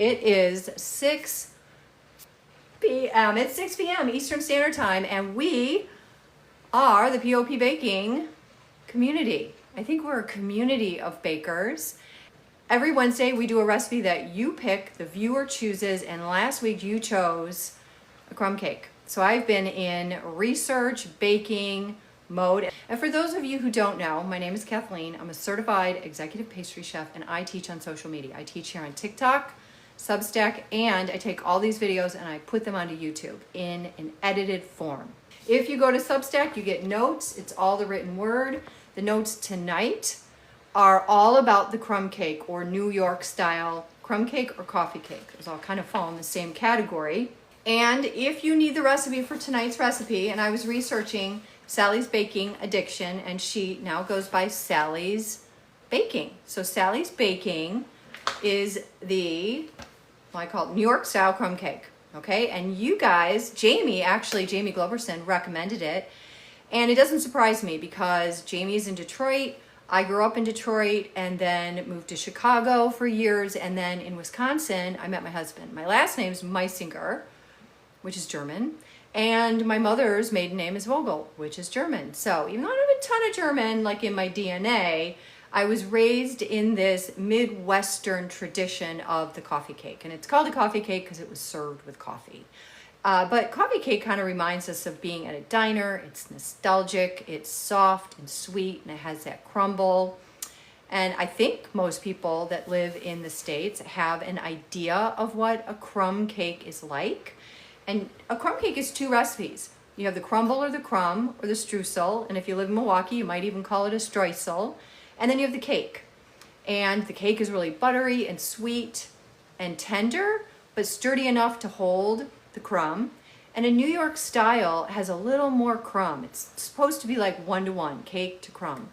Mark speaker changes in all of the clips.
Speaker 1: It is 6 p.m. It's 6 p.m. Eastern Standard Time, and we are the POP Baking community. I think we're a community of bakers. Every Wednesday we do a recipe that you pick, the viewer chooses, and last week you chose a crumb cake. So I've been in research baking mode. And for those of you who don't know, my name is Kathleen. I'm a certified executive pastry chef, and I teach on social media. I teach here on TikTok, Substack, and I take all these videos and I put them onto YouTube in an edited form. If you go to Substack, you get notes. It's all the written word. The notes tonight are all about the crumb cake, or New York style crumb cake or coffee cake. Those all kind of fall in the same category. And if you need the recipe for tonight's recipe, and I was researching Sally's Baking Addiction, and she now goes by Sally's Baking. So Sally's Baking is the, well, I call it New York style crumb cake. Okay, and you guys, Jamie Gloverson recommended it, and it doesn't surprise me because Jamie is in Detroit. I grew up in Detroit and then moved to Chicago for years, and then in Wisconsin I met my husband. My last name is Meisinger, which is German, and my mother's maiden name is Vogel, which is German. So even though I don't have a ton of German like in my DNA, I was raised in this Midwestern tradition of the coffee cake. And it's called a coffee cake because it was served with coffee. But coffee cake kind of reminds us of being at a diner. It's nostalgic, it's soft and sweet, and it has that crumble. And I think most people that live in the States have an idea of what a crumb cake is like. And a crumb cake is two recipes. You have the crumble or the crumb or the streusel. And if you live in Milwaukee, you might even call it a streusel. And then you have the cake. And the cake is really buttery and sweet and tender, but sturdy enough to hold the crumb. And a New York style has a little more crumb. It's supposed to be like 1-to-1, cake to crumb.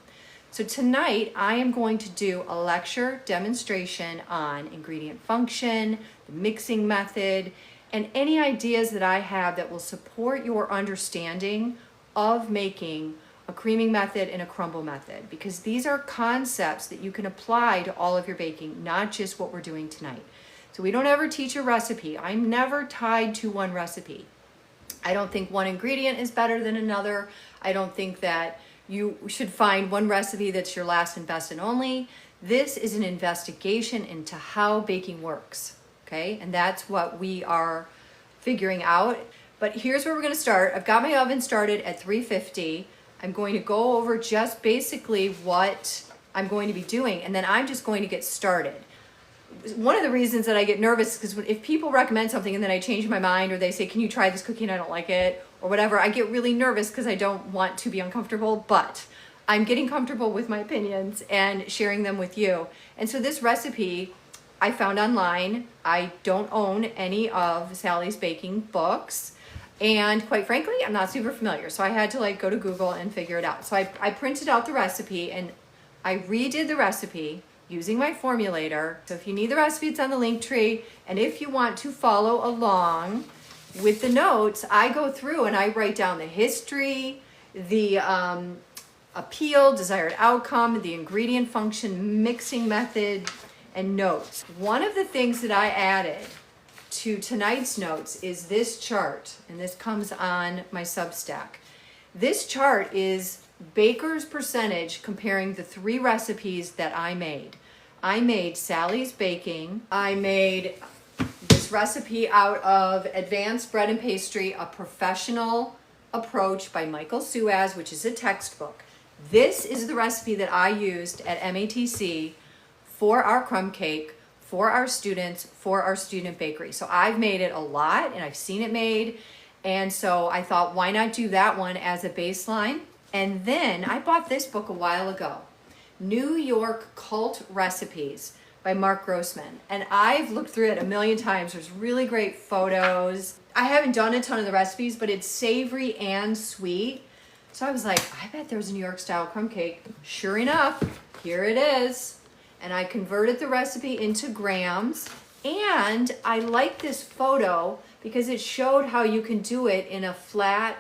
Speaker 1: So tonight I am going to do a lecture demonstration on ingredient function, the mixing method, and any ideas that I have that will support your understanding of making a creaming method and a crumble method, because these are concepts that you can apply to all of your baking, not just what we're doing tonight. So we don't ever teach a recipe. I'm never tied to one recipe. I don't think one ingredient is better than another. I don't think that you should find one recipe that's your last and best and only. This is an investigation into how baking works, okay? And that's what we are figuring out. But here's where we're gonna start. I've got my oven started at 350. I'm going to go over just basically what I'm going to be doing, and then I'm just going to get started. One of the reasons that I get nervous is because if people recommend something and then I change my mind, or they say, can you try this cookie and I don't like it, or whatever, I get really nervous because I don't want to be uncomfortable, but I'm getting comfortable with my opinions and sharing them with you. And so this recipe I found online. I don't own any of Sally's Baking books. And quite frankly, I'm not super familiar. So I had to go to Google and figure it out. So I printed out the recipe and I redid the recipe using my Formulator. So if you need the recipe, it's on the link tree. And if you want to follow along with the notes, I go through and I write down the history, the appeal, desired outcome, the ingredient function, mixing method, and notes. One of the things that I added to tonight's notes is this chart, and this comes on my Substack. This chart is baker's percentage comparing the three recipes that I made. I made Sally's Baking. I made this recipe out of Advanced Bread and Pastry, a professional approach by Michel, which is a textbook. This is the recipe that I used at MATC for our crumb cake, for our students, for our student bakery. So I've made it a lot and I've seen it made. And so I thought, why not do that one as a baseline? And then I bought this book a while ago, New York Cult Recipes by Mark Grossman. And I've looked through it a million times. There's really great photos. I haven't done a ton of the recipes, but it's savory and sweet. So I was like, I bet there's a New York style crumb cake. Sure enough, here it is. And I converted the recipe into grams, and I like this photo because it showed how you can do it in a flat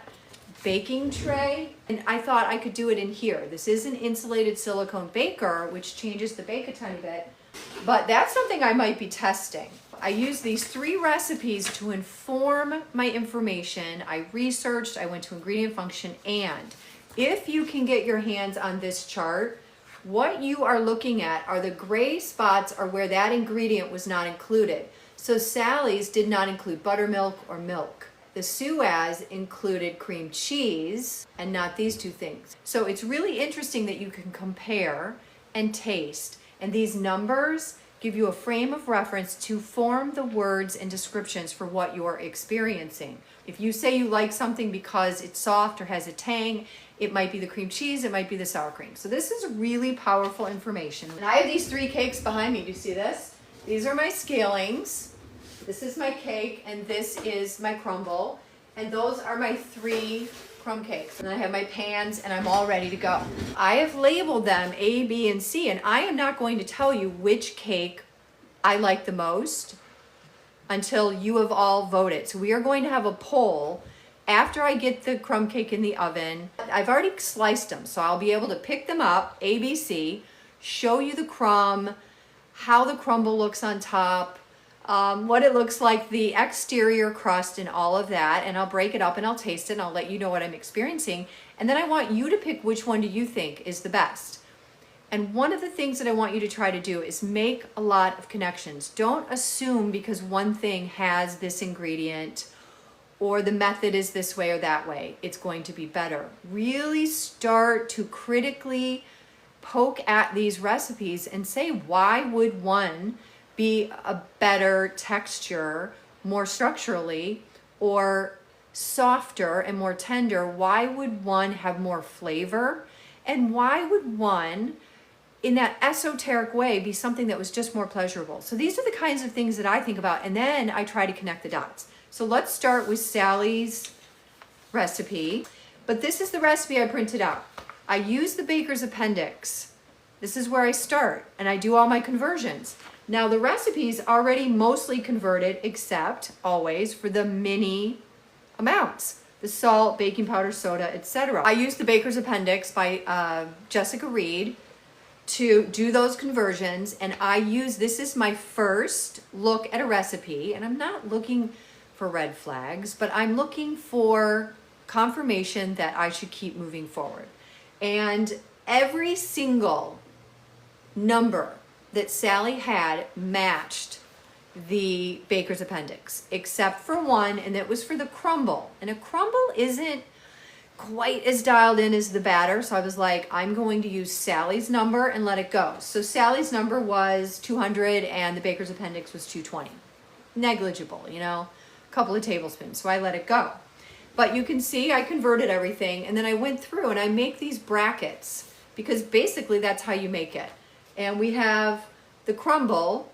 Speaker 1: baking tray, and I thought I could do it in here. This is an insulated silicone baker, which changes the bake a tiny bit, but that's something I might be testing. I used these 3 recipes to inform my information. I researched, I went to ingredient function, and if you can get your hands on this chart, what you are looking at are the gray spots are where that ingredient was not included. So Sally's did not include buttermilk or milk. The Suas included cream cheese and not these 2 things. So it's really interesting that you can compare and taste, and these numbers give you a frame of reference to form the words and descriptions for what you're experiencing. If you say you like something because it's soft or has a tang, it might be the cream cheese, it might be the sour cream. So this is really powerful information. And I have these 3 cakes behind me. Do you see this? These are my scalings. This is my cake, and this is my crumble. And those are my 3 crumb cakes. And I have my pans, and I'm all ready to go. I have labeled them A, B, and C, and I am not going to tell you which cake I like the most until you have all voted. So we are going to have a poll after I get the crumb cake in the oven. I've already sliced them, so I'll be able to pick them up, A, B, C, show you the crumb, how the crumble looks on top, what it looks like, the exterior crust and all of that, and I'll break it up and I'll taste it and I'll let you know what I'm experiencing. And then I want you to pick which one do you think is the best. And one of the things that I want you to try to do is make a lot of connections. Don't assume because one thing has this ingredient or the method is this way or that way, it's going to be better. Really start to critically poke at these recipes and say, why would one be a better texture, more structurally, or softer and more tender? Why would one have more flavor? And why would one, in that esoteric way, be something that was just more pleasurable? So these are the kinds of things that I think about, and then I try to connect the dots. So let's start with Sally's recipe. But this is the recipe I printed out. I use the baker's appendix. This is where I start, and I do all my conversions. Now the recipe's already mostly converted, except always for the mini amounts, the salt, baking powder, soda, etc. I use the baker's appendix by Jessica Reed to do those conversions, and I use, this is my first look at a recipe, and I'm not looking for red flags, but I'm looking for confirmation that I should keep moving forward. And every single number that Sally had matched the baker's appendix, except for one, and it was for the crumble. And a crumble isn't quite as dialed in as the batter, so I was like, I'm going to use Sally's number and let it go. So Sally's number was 200 and the baker's appendix was 220. Negligible, you know, a couple of tablespoons, so I let it go. But you can see I converted everything, and then I went through and I make these brackets because basically that's how you make it. And we have the crumble,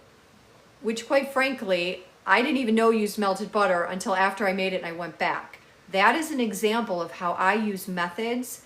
Speaker 1: which quite frankly, I didn't even know used melted butter until after I made it and I went back. That is an example of how I use methods,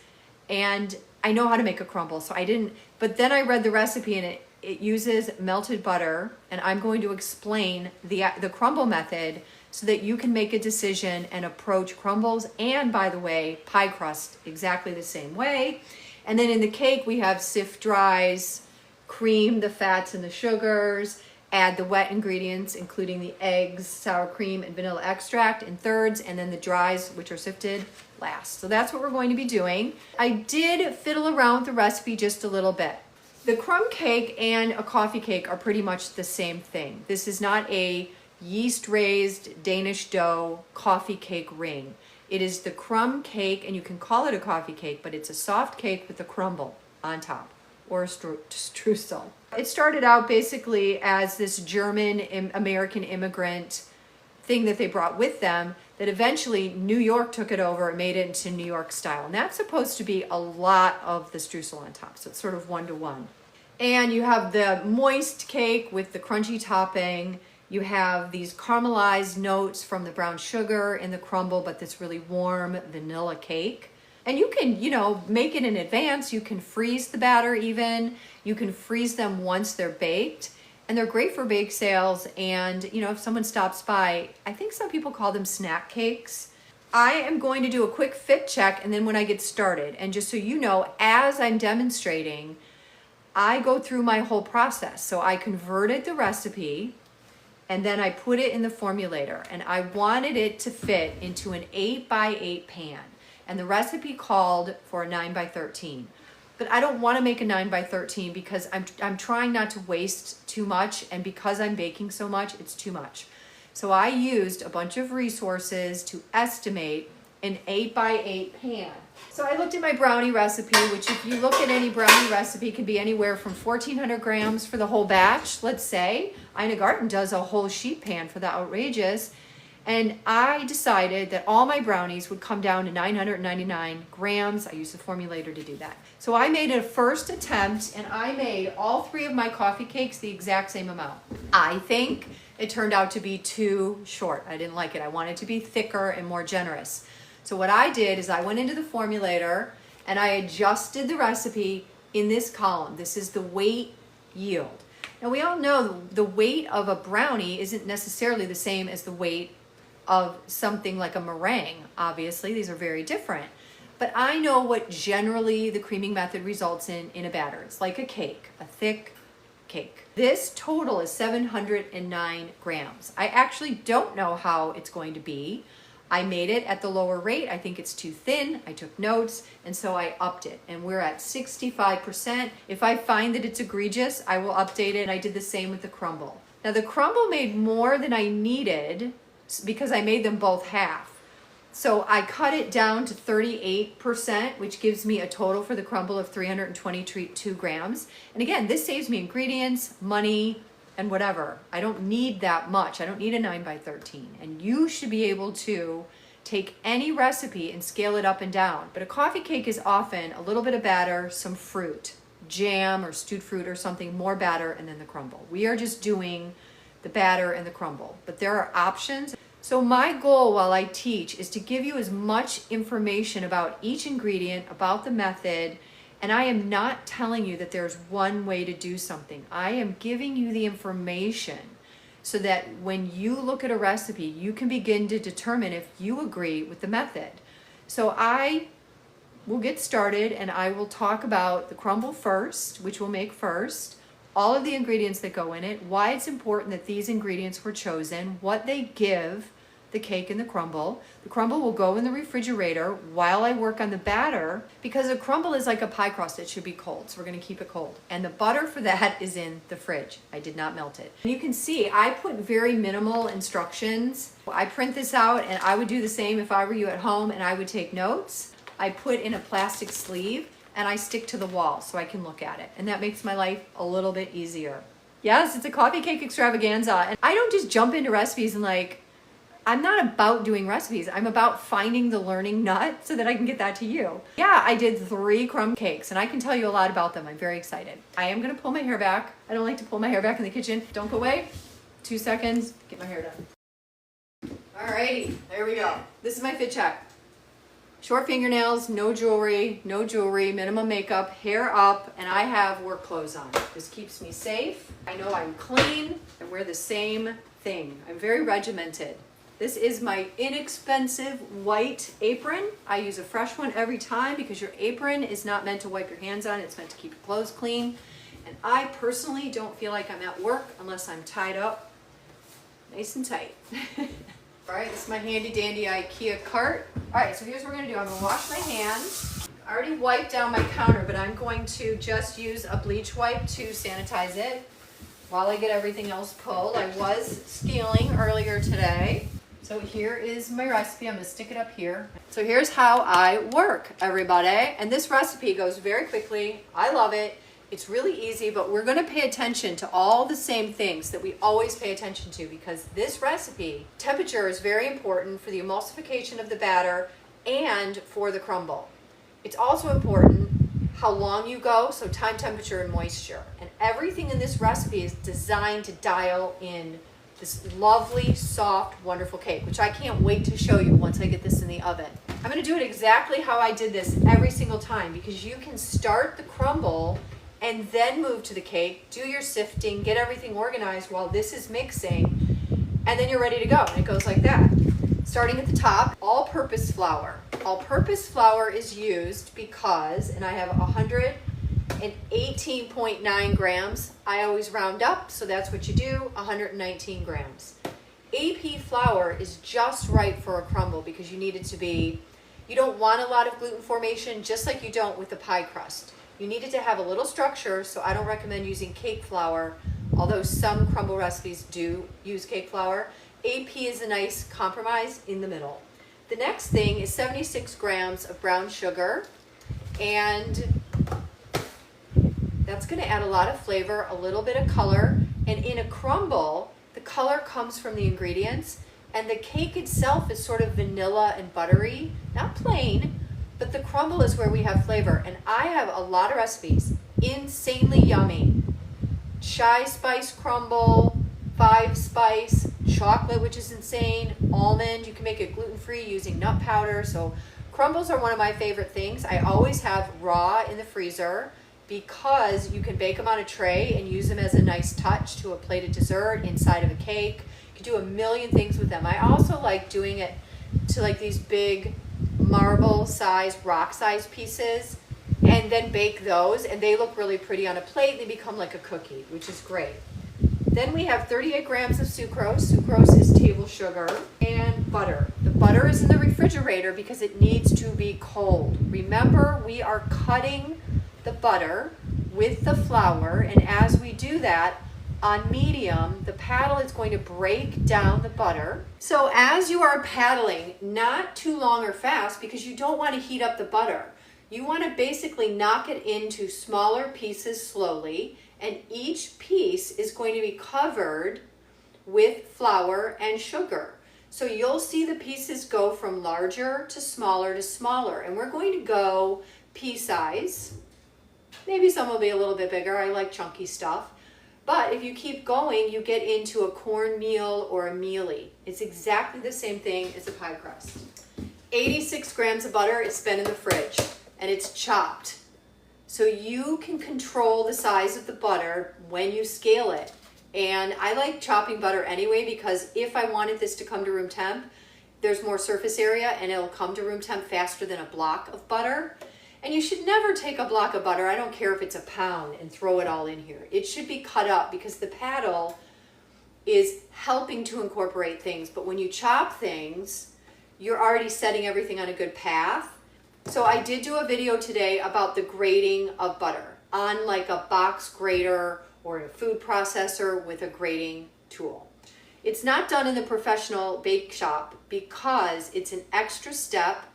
Speaker 1: and I know how to make a crumble, so I didn't, but then I read the recipe and it uses melted butter, and I'm going to explain the crumble method so that you can make a decision and approach crumbles, and by the way, pie crust exactly the same way. And then in the cake, we have sift dries, cream the fats and the sugars, add the wet ingredients, including the eggs, sour cream, and vanilla extract in thirds, and then the dries, which are sifted, last. So that's what we're going to be doing. I did fiddle around with the recipe just a little bit. The crumb cake and a coffee cake are pretty much the same thing. This is not a yeast-raised Danish dough coffee cake ring. It is the crumb cake, and you can call it a coffee cake, but it's a soft cake with a crumble on top, or a streusel. It started out basically as this German American immigrant thing that they brought with them, that eventually New York took it over and made it into New York style. And that's supposed to be a lot of the streusel on top, so it's sort of one-to-one. And you have the moist cake with the crunchy topping. You have these caramelized notes from the brown sugar in the crumble, but this really warm vanilla cake. And you can, you know, make it in advance. You can freeze the batter even. You can freeze them once they're baked. And they're great for bake sales. And, you know, if someone stops by, I think some people call them snack cakes. I am going to do a quick fit check and then when I get started. And just so you know, as I'm demonstrating, I go through my whole process. So I converted the recipe and then I put it in the formulator, and I wanted it to fit into an 8x8 pan. And the recipe called for a 9x13. But I don't want to make a 9x13 because I'm trying not to waste too much, and because I'm baking so much, it's too much. So I used a bunch of resources to estimate an 8x8 pan. So I looked at my brownie recipe, which if you look at any brownie recipe can be anywhere from 1,400 grams for the whole batch, let's say. Ina Garten does a whole sheet pan for the outrageous. And I decided that all my brownies would come down to 999 grams. I used the formulator to do that. So I made a first attempt, and I made all 3 of my coffee cakes the exact same amount. I think it turned out to be too short. I didn't like it. I wanted it to be thicker and more generous. So what I did is I went into the formulator and I adjusted the recipe in this column. This is the weight yield. Now we all know the weight of a brownie isn't necessarily the same as the weight of something like a meringue. Obviously, these are very different. But I know what generally the creaming method results in a batter. It's like a cake, a thick cake. This total is 709 grams. I actually don't know how it's going to be. I made it at the lower rate. I think it's too thin. I took notes, and so I upped it. And we're at 65%. If I find that it's egregious, I will update it. And I did the same with the crumble. Now the crumble made more than I needed because I made them both half. So I cut it down to 38%, which gives me a total for the crumble of 322 grams. And again, this saves me ingredients, money, and whatever. I don't need that much. I don't need a 9x13. And you should be able to take any recipe and scale it up and down. But a coffee cake is often a little bit of batter, some fruit, jam or stewed fruit or something, more batter, and then the crumble. We are just doing the batter and the crumble, but there are options. So my goal while I teach is to give you as much information about each ingredient, about the method, and I am not telling you that there's one way to do something. I am giving you the information so that when you look at a recipe, you can begin to determine if you agree with the method. So I will get started, and I will talk about the crumble first, which we'll make first, all of the ingredients that go in it, why it's important that these ingredients were chosen, what they give the cake and the crumble. The crumble will go in the refrigerator while I work on the batter, because a crumble is like a pie crust. It should be cold, so we're going to keep it cold. And the butter for that is in the fridge. I did not melt it. And you can see I put very minimal instructions. I print this out, and I would do the same if I were you at home, and I would take notes. I put in a plastic sleeve, and I stick to the wall so I can look at it. And that makes my life a little bit easier. Yes, it's a coffee cake extravaganza. And I don't just jump into recipes and I'm not about doing recipes. I'm about finding the learning nut so that I can get that to you. Yeah, I did 3 crumb cakes, and I can tell you a lot about them. I'm very excited. I am gonna pull my hair back. I don't like to pull my hair back in the kitchen. Don't go away. 2 seconds, get my hair done. Alrighty, there we go. This is my fit check. Short fingernails, no jewelry, minimum makeup, hair up, and I have work clothes on. This keeps me safe. I know I'm clean. I wear the same thing. I'm very regimented. This is my inexpensive white apron. I use a fresh one every time because your apron is not meant to wipe your hands on. It's meant to keep your clothes clean. And I personally don't feel like I'm at work unless I'm tied up nice and tight. All right, this is my handy dandy IKEA cart. All right, so here's what we're gonna do. I'm gonna wash my hands. I already wiped down my counter, but I'm going to just use a bleach wipe to sanitize it while I get everything else pulled. I was scaling earlier today. So here is my recipe. I'm gonna stick it up here. So here's how I work, everybody. And this recipe goes very quickly. I love it. It's really easy, but we're gonna pay attention to all the same things that we always pay attention to, because this recipe, temperature is very important for the emulsification of the batter and for the crumble. It's also important how long you go, so time, temperature, and moisture. And everything in this recipe is designed to dial in this lovely, soft, wonderful cake, which I can't wait to show you once I get this in the oven. I'm gonna do it exactly how I did this every single time, because you can start the crumble and then move to the cake, do your sifting, get everything organized while this is mixing, and then you're ready to go. And it goes like that. Starting at the top, all-purpose flour. All-purpose flour is used because, and I have 100 and 18.9 grams. I always round up, so that's what you do, 119 grams. AP flour is just right for a crumble because you need it to be, you don't want a lot of gluten formation, just like you don't with the pie crust. You need it to have a little structure, so I don't recommend using cake flour, although some crumble recipes do use cake flour. AP is a nice compromise in the middle. The next thing is 76 grams of brown sugar, and that's going to add a lot of flavor, a little bit of color, and in a crumble, the color comes from the ingredients, and the cake itself is sort of vanilla and buttery, not plain, but the crumble is where we have flavor. And I have a lot of recipes, insanely yummy. Chai spice crumble, 5-spice, chocolate, which is insane, almond. You can make it gluten-free using nut powder. So crumbles are one of my favorite things. I always have raw in the freezer because you can bake them on a tray and use them as a nice touch to a plated dessert inside of a cake. You can do a million things with them. I also like doing it to like these big marble-sized, rock-sized pieces and then bake those, and they look really pretty on a plate. They become like a cookie, which is great. Then we have 38 grams of sucrose. Sucrose is table sugar, and butter. The butter is in the refrigerator because it needs to be cold. Remember, we are cutting the butter with the flour, and as we do that on medium, the paddle is going to break down the butter. So as you are paddling, not too long or fast, because you don't want to heat up the butter. You want to basically knock it into smaller pieces slowly, and each piece is going to be covered with flour and sugar. So you'll see the pieces go from larger to smaller, and we're going to go pea size. Maybe some will be a little bit bigger. I like chunky stuff. But if you keep going, you get into a cornmeal or a mealie. It's exactly the same thing as a pie crust. 86 grams of butter. It's been in the fridge and it's chopped. So you can control the size of the butter when you scale it. And I like chopping butter anyway because if I wanted this to come to room temp, there's more surface area and it'll come to room temp faster than a block of butter. And you should never take a block of butter, I don't care if it's a pound, and throw it all in here. It should be cut up because the paddle is helping to incorporate things. But when you chop things, you're already setting everything on a good path. So I did do a video today about the grating of butter on like a box grater or a food processor with a grating tool. It's not done in the professional bake shop because it's an extra step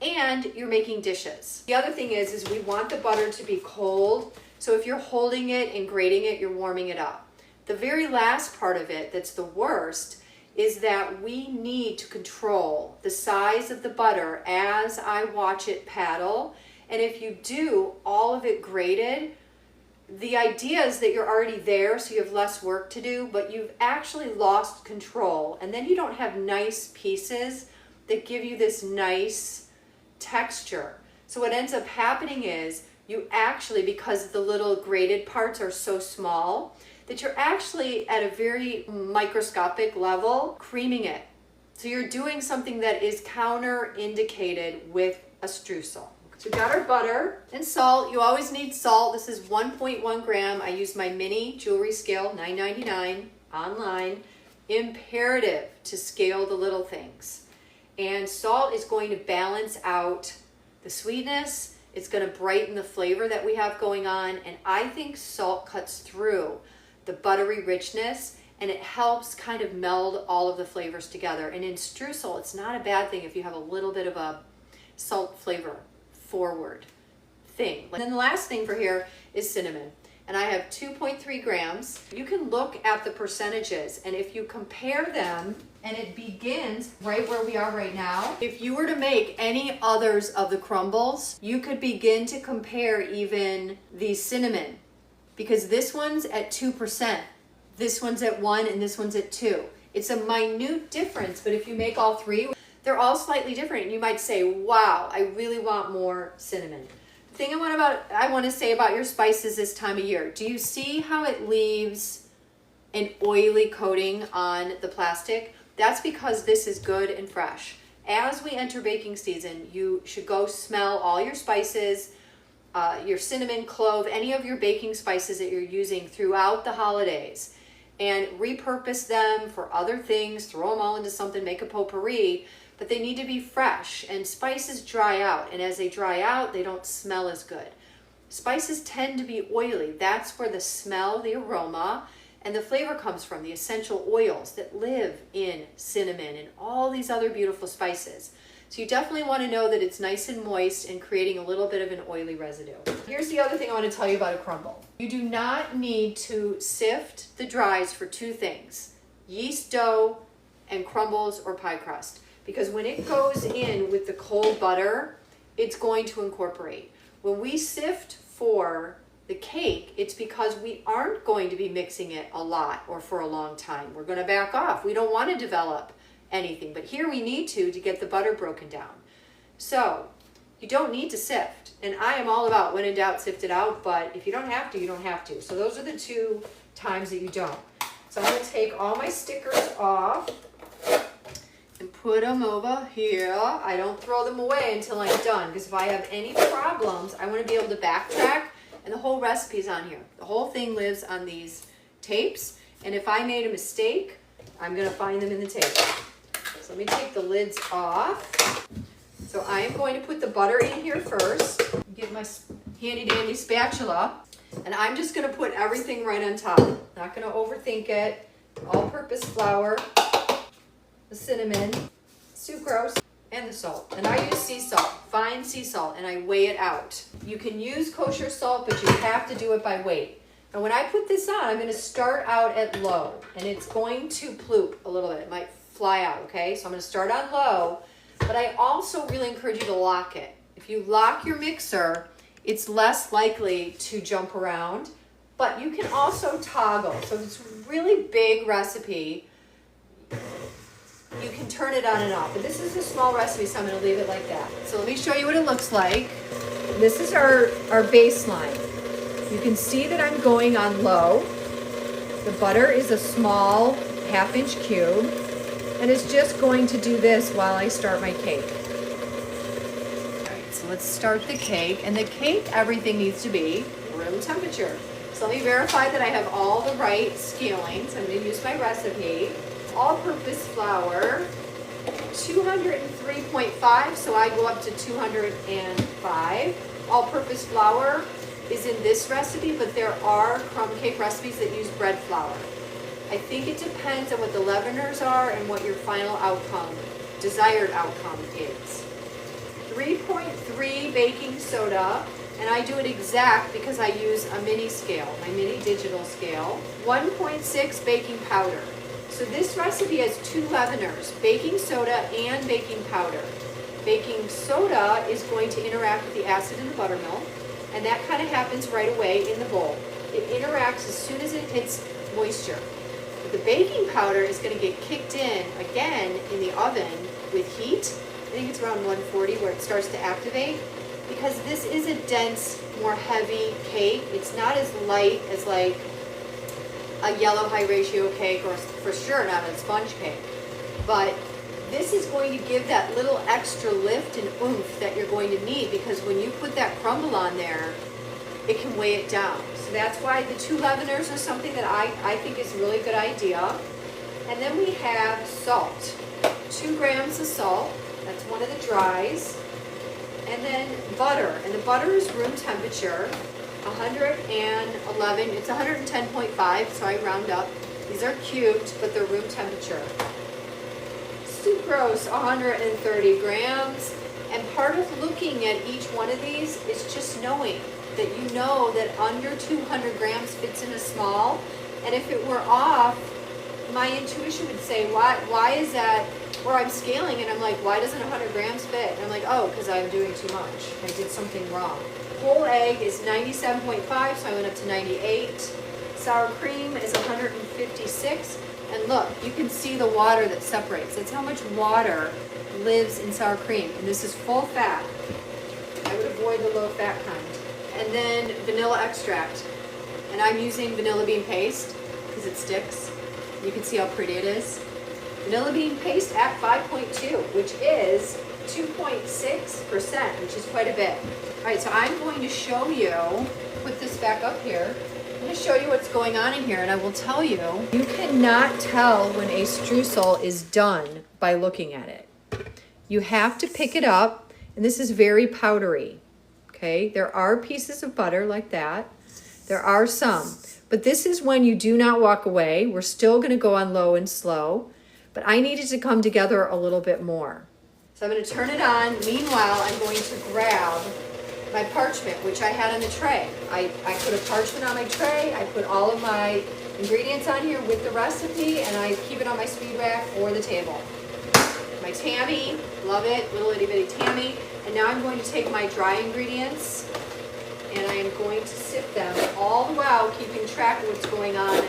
Speaker 1: and you're making dishes. The other thing is we want the butter to be cold. So if you're holding it and grating it, you're warming it up. The very last part of it that's the worst is that we need to control the size of the butter as I watch it paddle. And if you do all of it grated, the idea is that you're already there, so you have less work to do, but you've actually lost control. And then you don't have nice pieces that give you this nice texture. So what ends up happening is you actually, because the little grated parts are so small, that you're actually at a very microscopic level creaming it. So you're doing something that is counter-indicated with a streusel. So we've got our butter and salt. You always need salt. This is 1.1 gram. I use my mini jewelry scale, $9.99 online. Imperative to scale the little things. And salt is going to balance out the sweetness. It's going to brighten the flavor that we have going on. And I think salt cuts through the buttery richness and it helps kind of meld all of the flavors together. And in streusel, it's not a bad thing if you have a little bit of a salt flavor forward thing. And then the last thing for here is cinnamon. And I have 2.3 grams. You can look at the percentages, and if you compare them, and it begins right where we are right now. If you were to make any others of the crumbles, you could begin to compare even the cinnamon, because this one's at 2%, this one's at 1, and this one's at 2. It's a minute difference, but if you make all three, they're all slightly different. And you might say, wow, I really want more cinnamon. The thing I want to say about your spices this time of year, do you see how it leaves an oily coating on the plastic? That's because this is good and fresh. As we enter baking season, you should go smell all your spices your cinnamon, clove, any of your baking spices that you're using throughout the holidays, and repurpose them for other things, throw them all into something, make a potpourri, but they need to be fresh. And spices dry out, and as they dry out, they don't smell as good. Spices tend to be oily. That's where the smell, the aroma, and the flavor comes from, the essential oils that live in cinnamon and all these other beautiful spices. So you definitely want to know that it's nice and moist and creating a little bit of an oily residue. Here's the other thing I want to tell you about a crumble. You do not need to sift the dries for two things: yeast dough and crumbles or pie crust. Because when it goes in with the cold butter, it's going to incorporate. When we sift for the cake, it's because we aren't going to be mixing it a lot or for a long time. We're going to back off. We don't want to develop anything, but here we need to get the butter broken down. So you don't need to sift, and I am all about when in doubt, sift it out, but if you don't have to, you don't have to. So those are the two times that you don't. So I'm going to take all my stickers off and put them over here. I don't throw them away until I'm done, because if I have any problems, I want to be able to backtrack, and the whole recipe's on here. The whole thing lives on these tapes, and if I made a mistake, I'm going to find them in the tape. So let me take the lids off. So I am going to put the butter in here first. Get my handy dandy spatula, and I'm just going to put everything right on top. Not going to overthink it. All-purpose flour, the cinnamon, sucrose, and the salt. And I use sea salt, fine sea salt, and I weigh it out. You can use kosher salt, but you have to do it by weight. And when I put this on, I'm going to start out at low, and it's going to ploop a little bit. It might fly out, okay? So I'm going to start on low, but I also really encourage you to lock it. If you lock your mixer, it's less likely to jump around, but you can also toggle. So if it's a really big recipe, you can turn it on and off. But this is a small recipe, so I'm going to leave it like that. So let me show you what it looks like. This is our baseline. You can see that I'm going on low. The butter is a small half-inch cube, and it's just going to do this while I start my cake. All right, so let's start the cake. And the cake, everything needs to be room temperature. So let me verify that I have all the right scalings. I'm going to use my recipe. All-purpose flour, 203.5, so I go up to 205. All-purpose flour is in this recipe, but there are crumb cake recipes that use bread flour. I think it depends on what the leaveners are and what your final outcome, desired outcome is. 3.3 baking soda, and I do it exact because I use a mini scale, my mini digital scale. 1.6 baking powder. So this recipe has two leaveners, baking soda and baking powder. Baking soda is going to interact with the acid in the buttermilk, and that kind of happens right away in the bowl. It interacts as soon as it hits moisture. But the baking powder is going to get kicked in again in the oven with heat. I think it's around 140 where it starts to activate, because this is a dense, more heavy cake. It's not as light as like a yellow high ratio cake, or for sure not a sponge cake. But this is going to give that little extra lift and oomph that you're going to need, because when you put that crumble on there, it can weigh it down. So that's why the two leaveners are something that I think is a really good idea. And then we have salt, 2 grams of salt. That's one of the dries. And then butter, and the butter is room temperature, 111, it's 110.5, so I round up. These are cubed, but they're room temperature. Sucrose, 130 grams. And part of looking at each one of these is just knowing that you know that under 200 grams fits in a small. And if it were off, my intuition would say, why is that? Or I'm scaling and I'm like, why doesn't 100 grams fit? And I'm like, oh, because I'm doing too much. I did something wrong. Whole egg is 97.5, so I went up to 98. Sour cream is 156. And look, you can see the water that separates. That's how much water lives in sour cream. And this is full fat. I would avoid the low fat kind. And then vanilla extract. And I'm using vanilla bean paste because it sticks. You can see how pretty it is. Vanilla bean paste at 5.2, which is 2.6%, which is quite a bit. All right, so I'm going to show you, put this back up here. I'm going to show you what's going on in here, and I will tell you, you cannot tell when a streusel is done by looking at it. You have to pick it up, and this is very powdery, okay? There are pieces of butter like that. There are some, but this is when you do not walk away. We're still going to go on low and slow, but I need it to come together a little bit more. So I'm going to turn it on. Meanwhile, I'm going to grab my parchment, which I had on the tray. I put a parchment on my tray. I put all of my ingredients on here with the recipe, and I keep it on my speed rack or the table. My tammy, love it, little itty bitty tammy. And now I'm going to take my dry ingredients, and I am going to sift them all the while keeping track of what's going on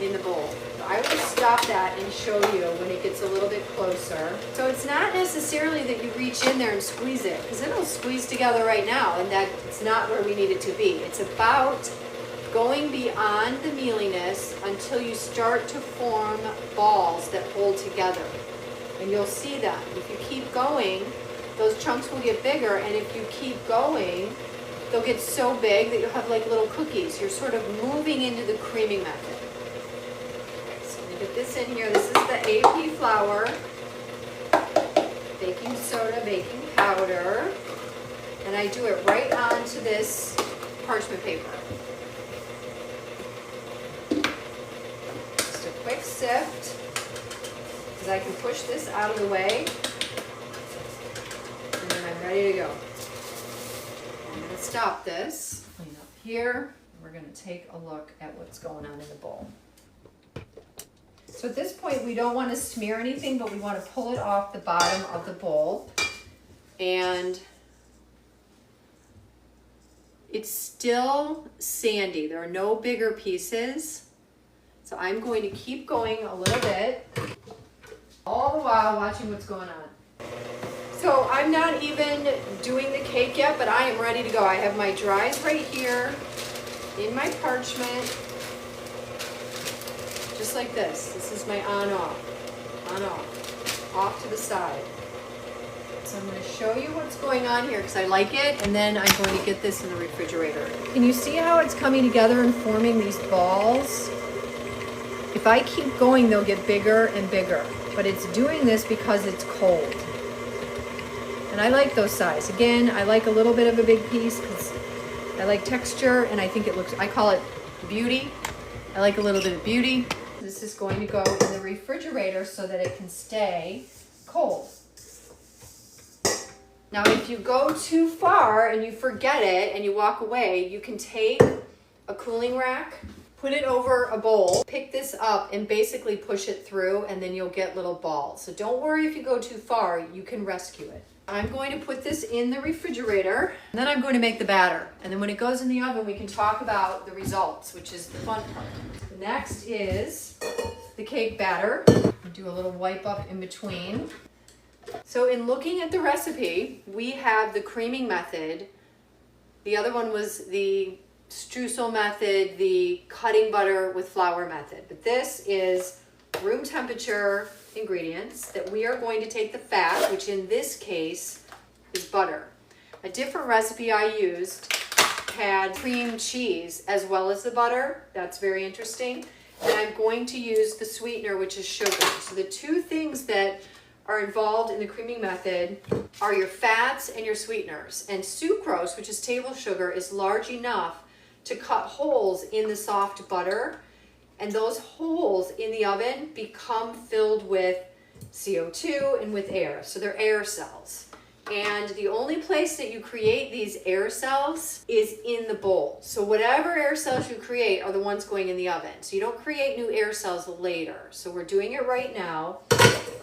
Speaker 1: in the bowl. So I will stop that and show you when it gets a little bit closer. So it's not necessarily that you reach in there and squeeze it, because it'll squeeze together right now, and that's not where we need it to be. It's about going beyond the mealiness until you start to form balls that hold together. And you'll see that. If you keep going, those chunks will get bigger, and if you keep going, they'll get so big that you'll have like little cookies. You're sort of moving into the creaming method. Get this in here. This is the AP flour, baking soda, baking powder, and I do it right onto this parchment paper. Just a quick sift, because I can push this out of the way, and then I'm ready to go. I'm going to stop this, clean up here. We're going to take a look at what's going on in the bowl. So at this point, we don't want to smear anything, but we want to pull it off the bottom of the bowl. And it's still sandy. There are no bigger pieces. So I'm going to keep going a little bit, all the while watching what's going on. So I'm not even doing the cake yet, but I am ready to go. I have my dries right here in my parchment. Just like this. This is my on-off, off to the side. So I'm going to show you what's going on here because I like it, and then I'm going to get this in the refrigerator. Can you see how it's coming together and forming these balls? If I keep going, they'll get bigger and bigger, but it's doing this because it's cold. And I like those size. Again, I like a little bit of a big piece because I like texture, and I think it looks, I call it beauty. I like a little bit of beauty. This is going to go in the refrigerator so that it can stay cold. Now, if you go too far and you forget it and you walk away, you can take a cooling rack, put it over a bowl, pick this up and basically push it through, and then you'll get little balls. So don't worry if you go too far, you can rescue it. I'm going to put this in the refrigerator, and then I'm going to make the batter. And then when it goes in the oven, we can talk about the results, which is the fun part. Next is the cake batter. Do a little wipe up in between. So in looking at the recipe, we have the creaming method. The other one was the streusel method, the cutting butter with flour method. But this is room temperature ingredients that we are going to take the fat, which in this case is butter. A different recipe I used had cream cheese as well as the butter. That's very interesting. And I'm going to use the sweetener, which is sugar. So the two things that are involved in the creaming method are your fats and your sweeteners. And sucrose, which is table sugar, is large enough to cut holes in the soft butter. And those holes in the oven become filled with CO2 and with air. So they're air cells. And the only place that you create these air cells is in the bowl. So whatever air cells you create are the ones going in the oven. So you don't create new air cells later. So we're doing it right now.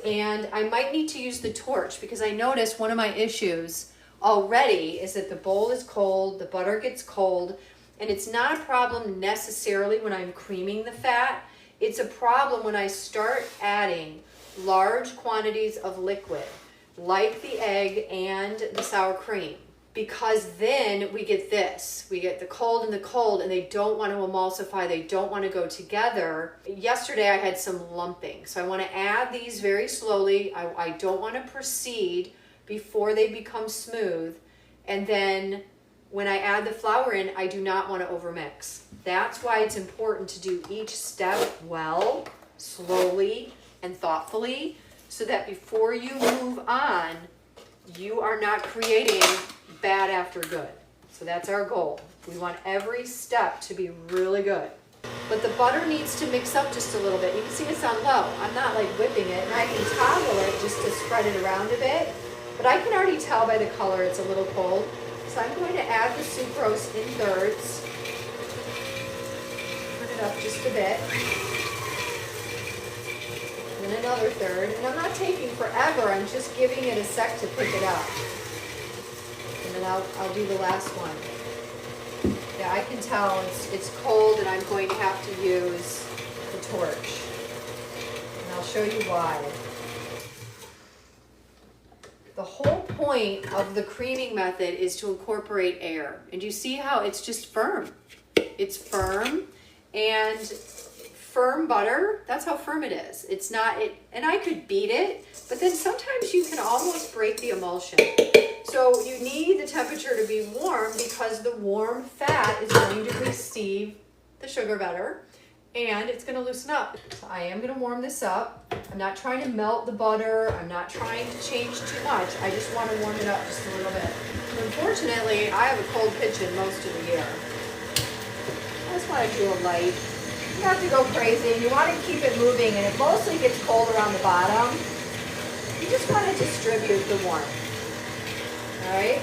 Speaker 1: And I might need to use the torch because I noticed one of my issues already is that the bowl is cold, the butter gets cold, and it's not a problem necessarily when I'm creaming the fat. It's a problem when I start adding large quantities of liquid, like the egg and the sour cream, because then we get this. We get the cold and they don't want to emulsify. They don't want to go together. Yesterday I had some lumping, so I want to add these very slowly. I don't want to proceed before they become smooth. And then when I add the flour in, I do not want to overmix. That's why it's important to do each step well, slowly, and thoughtfully, so that before you move on, you are not creating bad after good. So that's our goal. We want every step to be really good. But the butter needs to mix up just a little bit. You can see it's on low. I'm not like whipping it, and I can toggle it just to spread it around a bit. But I can already tell by the color it's a little cold. So I'm going to add the sucrose in thirds. Put it up just a bit. And another third. And I'm not taking forever. I'm just giving it a sec to pick it up. And then I'll do the last one. Yeah, I can tell it's cold and I'm going to have to use the torch. And I'll show you why. The whole point of the creaming method is to incorporate air. And you see how it's just firm. It's firm, and firm butter, that's how firm it is. It's not, and I could beat it, but then sometimes you can almost break the emulsion. So you need the temperature to be warm because the warm fat is going to receive the sugar better and it's going to loosen up. So I am going to warm this up. I'm not trying to melt the butter. I'm not trying to change too much. I just want to warm it up just a little bit. Unfortunately, I have a cold kitchen most of the year. I just want to do a light. You have to go crazy and you want to keep it moving, and it mostly gets cold around the bottom. You just want to distribute the warmth. All right?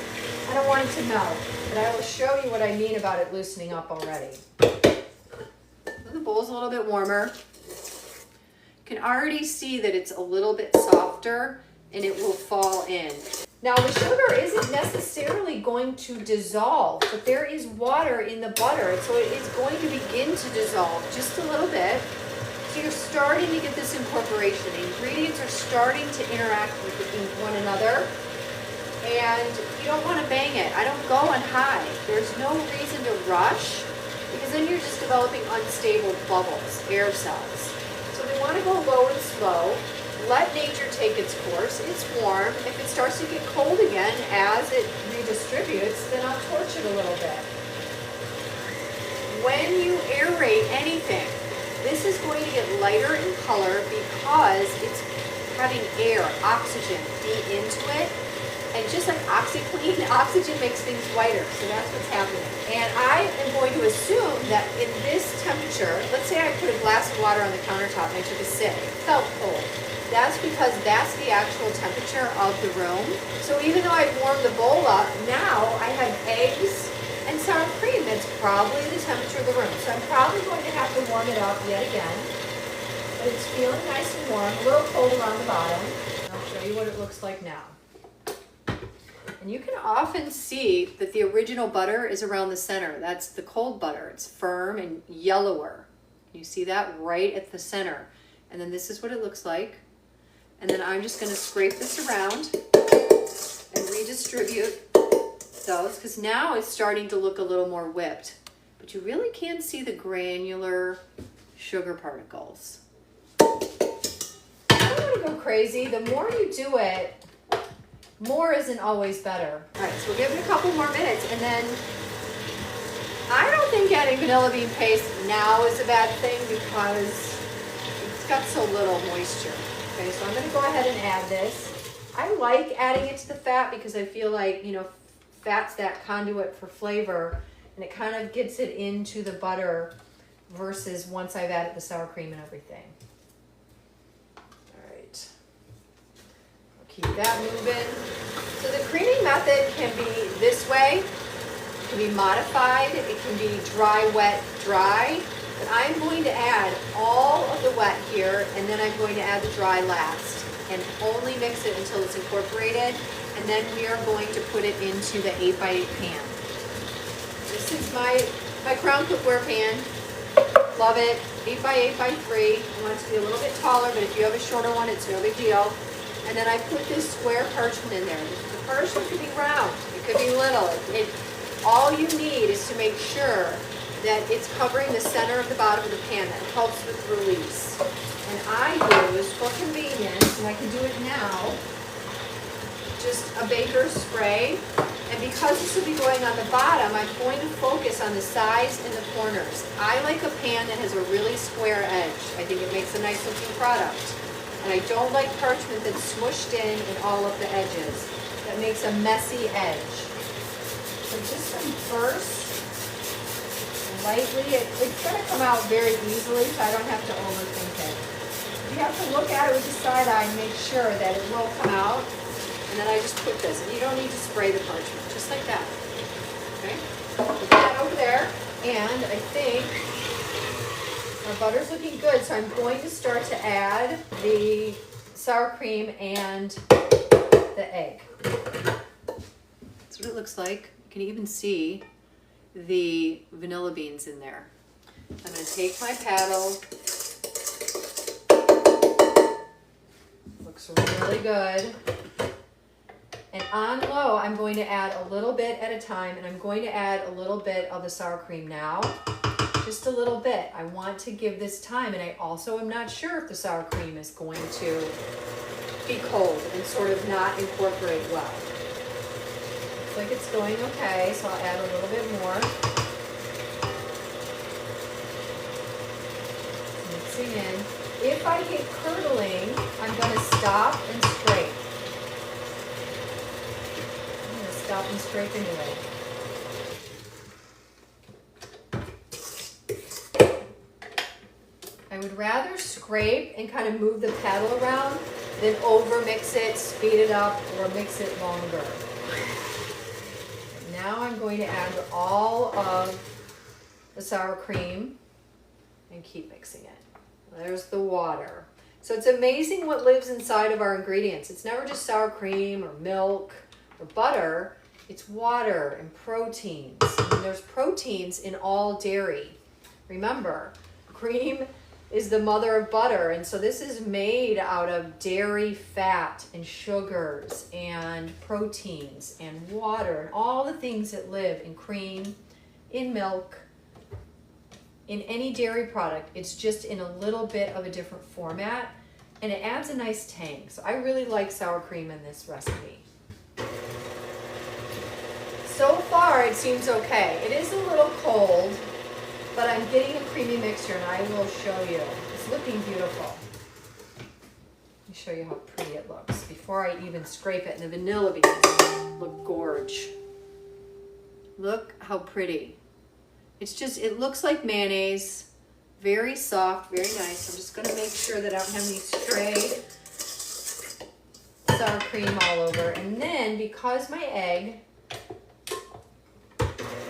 Speaker 1: I don't want it to melt, but I will show you what I mean about it loosening up already. The bowl's a little bit warmer. You can already see that it's a little bit softer and it will fall in. Now the sugar isn't necessarily going to dissolve, but there is water in the butter, so it is going to begin to dissolve just a little bit. So you're starting to get this incorporation. The ingredients are starting to interact with one another, and you don't want to bang it. I don't go on high. There's no reason to rush, because then you're just developing unstable bubbles, air cells. So we want to go low and slow. Let nature take its course. It's warm. If it starts to get cold again as it redistributes, then I'll torch it a little bit. When you aerate anything, this is going to get lighter in color because it's having air, oxygen, deep into it. And just like OxyClean, oxygen makes things whiter, so that's what's happening. And I am going to assume that in this temperature, let's say I put a glass of water on the countertop and I took a sip, it felt cold. That's because that's the actual temperature of the room. So even though I warmed the bowl up, now I have eggs and sour cream. That's probably the temperature of the room. So I'm probably going to have to warm it up yet again. But it's feeling nice and warm, a little cold around the bottom. I'll show you what it looks like now. And you can often see that the original butter is around the center. That's the cold butter. It's firm and yellower. You see that right at the center. And then this is what it looks like. And then I'm just going to scrape this around and redistribute those, because now it's starting to look a little more whipped. But you really can see the granular sugar particles. I don't want to go crazy. The more you do it, more isn't always better. All right, so we'll give it a couple more minutes, and then I don't think adding vanilla bean paste now is a bad thing because it's got so little moisture. Okay, so I'm going to go ahead and add this. I like adding it to the fat because I feel like, you know, fat's that conduit for flavor, and it kind of gets it into the butter versus once I've added the sour cream and everything. Keep that moving. So the creaming method can be this way, it can be modified, it can be dry, wet, dry, but I'm going to add all of the wet here, and then I'm going to add the dry last, and only mix it until it's incorporated, and then we are going to put it into the 8x8 pan. This is my Crown cookware pan. Love it. 8x8x3. I want it to be a little bit taller, but if you have a shorter one, it's no big deal. And then I put this square parchment in there. The parchment could be round, it could be little. All you need is to make sure that it's covering the center of the bottom of the pan. That helps with release. And I use, for convenience, and I can do it now, just a baker's spray. And because this will be going on the bottom, I'm going to focus on the sides and the corners. I like a pan that has a really square edge. I think it makes a nice looking product. And I don't like parchment that's smushed in all of the edges. That makes a messy edge. So just some first, lightly, it's going to come out very easily, so I don't have to overthink it. You have to look at it with the side eye and make sure that it will come out. And then I just put this, and you don't need to spray the parchment, just like that. Okay? Put that over there, and I think our butter's looking good, so I'm going to start to add the sour cream and the egg. That's what it looks like. You can even see the vanilla beans in there. I'm going to take my paddle. Looks really good. And on low, I'm going to add a little bit at a time, and I'm going to add a little bit of the sour cream now. Just a little bit. I want to give this time, and I also am not sure if the sour cream is going to be cold and sort of not incorporate well. Looks like it's going okay, so I'll add a little bit more. Mixing in. If I get curdling, I'm going to stop and scrape. Stop and scrape anyway. I would rather scrape and kind of move the paddle around than over mix it, speed it up, or mix it longer. Now I'm going to add all of the sour cream and keep mixing it. There's the water. So it's amazing what lives inside of our ingredients. It's never just sour cream or milk or butter. It's water and proteins. And there's proteins in all dairy. Remember, cream is the mother of butter, and so this is made out of dairy fat and sugars and proteins and water and all the things that live in cream, in milk, in any dairy product. It's just in a little bit of a different format, and it adds a nice tang. So I really like sour cream in this recipe. So far, it seems okay. It is a little cold, but I'm getting a creamy mixture, and I will show you. It's looking beautiful. Let me show you how pretty it looks before I even scrape it. And the vanilla beans look gorge. Look how pretty. It's just, it looks like mayonnaise. Very soft, very nice. I'm just going to make sure that I don't have any stray sour cream all over. And then, because my egg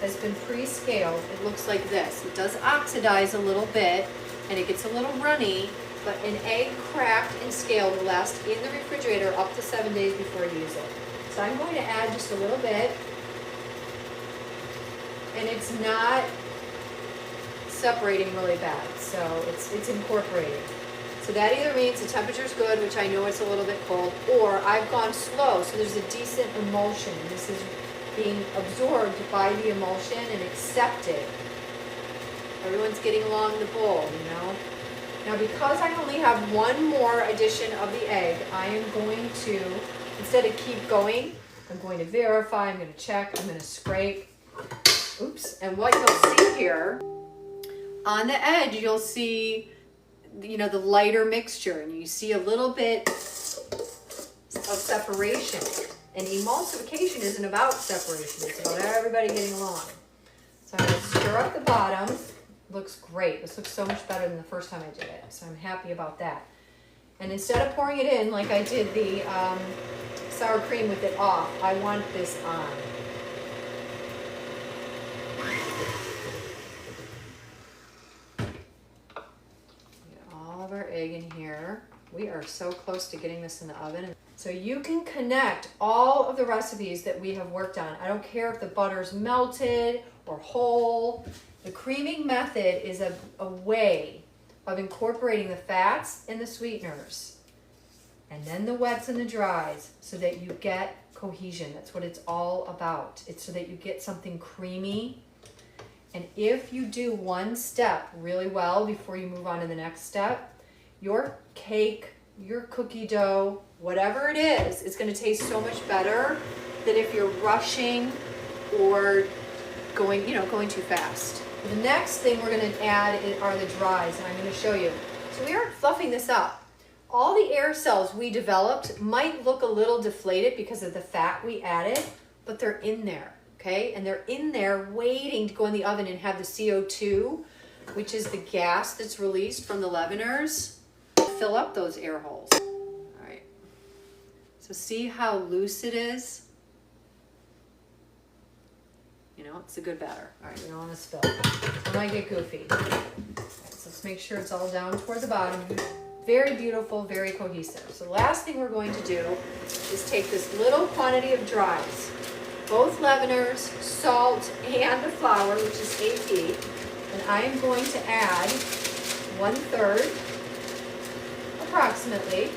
Speaker 1: has been pre-scaled, it looks like this. It does oxidize a little bit, and it gets a little runny, but an egg cracked and scaled will last in the refrigerator up to 7 days before you use it. So I'm going to add just a little bit, and it's not separating really bad, so it's incorporating. So that either means the temperature's good, which I know it's a little bit cold, or I've gone slow, so there's a decent emulsion. This is being absorbed by the emulsion and accepted. Everyone's getting along the bowl, you know. Now, because I only have one more addition of the egg, I am going to, instead of keep going, I'm going to verify, I'm going to check, I'm going to scrape. Oops. And what you'll see here, on the edge, you'll see, you know, the lighter mixture, and you see a little bit of separation. And emulsification isn't about separation, it's about everybody getting along. So I'm going to stir up the bottom. Looks great. This looks so much better than the first time I did it, so I'm happy about that. And instead of pouring it in like I did the sour cream with it off, I want this on. Get all of our egg in here. We are so close to getting this in the oven. So you can connect all of the recipes that we have worked on. I don't care if the butter's melted or whole. The creaming method is a way of incorporating the fats and the sweeteners, and then the wets and the dries, so that you get cohesion. That's what it's all about. It's so that you get something creamy. And if you do one step really well before you move on to the next step, your cake, your cookie dough, whatever it is, it's going to taste so much better than if you're rushing or going too fast. The next thing we're going to add are the dries, and I'm going to show you. So we aren't fluffing this up. All the air cells we developed might look a little deflated because of the fat we added, but they're in there, okay? And they're in there waiting to go in the oven and have the CO2, which is the gas that's released from the leaveners, fill up those air holes. All right. So see how loose it is? You know, it's a good batter. All right, we don't want to spill. It might get goofy. All right, so let's make sure it's all down toward the bottom. Very beautiful, very cohesive. So the last thing we're going to do is take this little quantity of dries, both leaveners, salt, and the flour, which is AP, and I am going to add 1/3, approximately,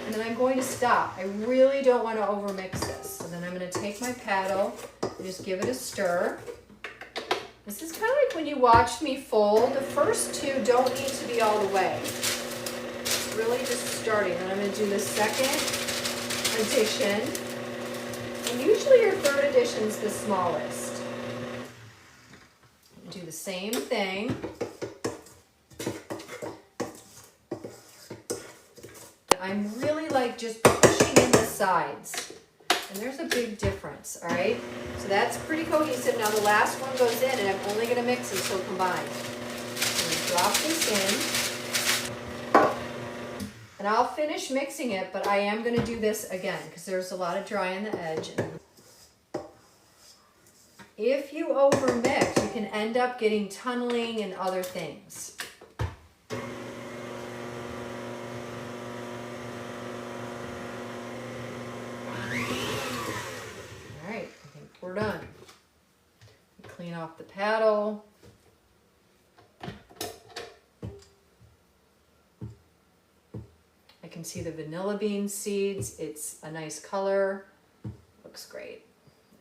Speaker 1: and then I'm going to stop. I really don't want to overmix this. So then I'm going to take my paddle and just give it a stir. This is kind of like when you watched me fold. The first two don't need to be all the way. It's really just starting. And I'm going to do the second addition. And usually your third addition is the smallest. Do the same thing. I'm really like just pushing in the sides. And there's a big difference, all right? So that's pretty cohesive. Now the last one goes in, and I'm only gonna mix until combined. I'm gonna drop this in. And I'll finish mixing it, but I am gonna do this again because there's a lot of dry on the edge. If you overmix, you can end up getting tunneling and other things. We're done. Clean off the paddle. I can see the vanilla bean seeds. It's a nice color. Looks great.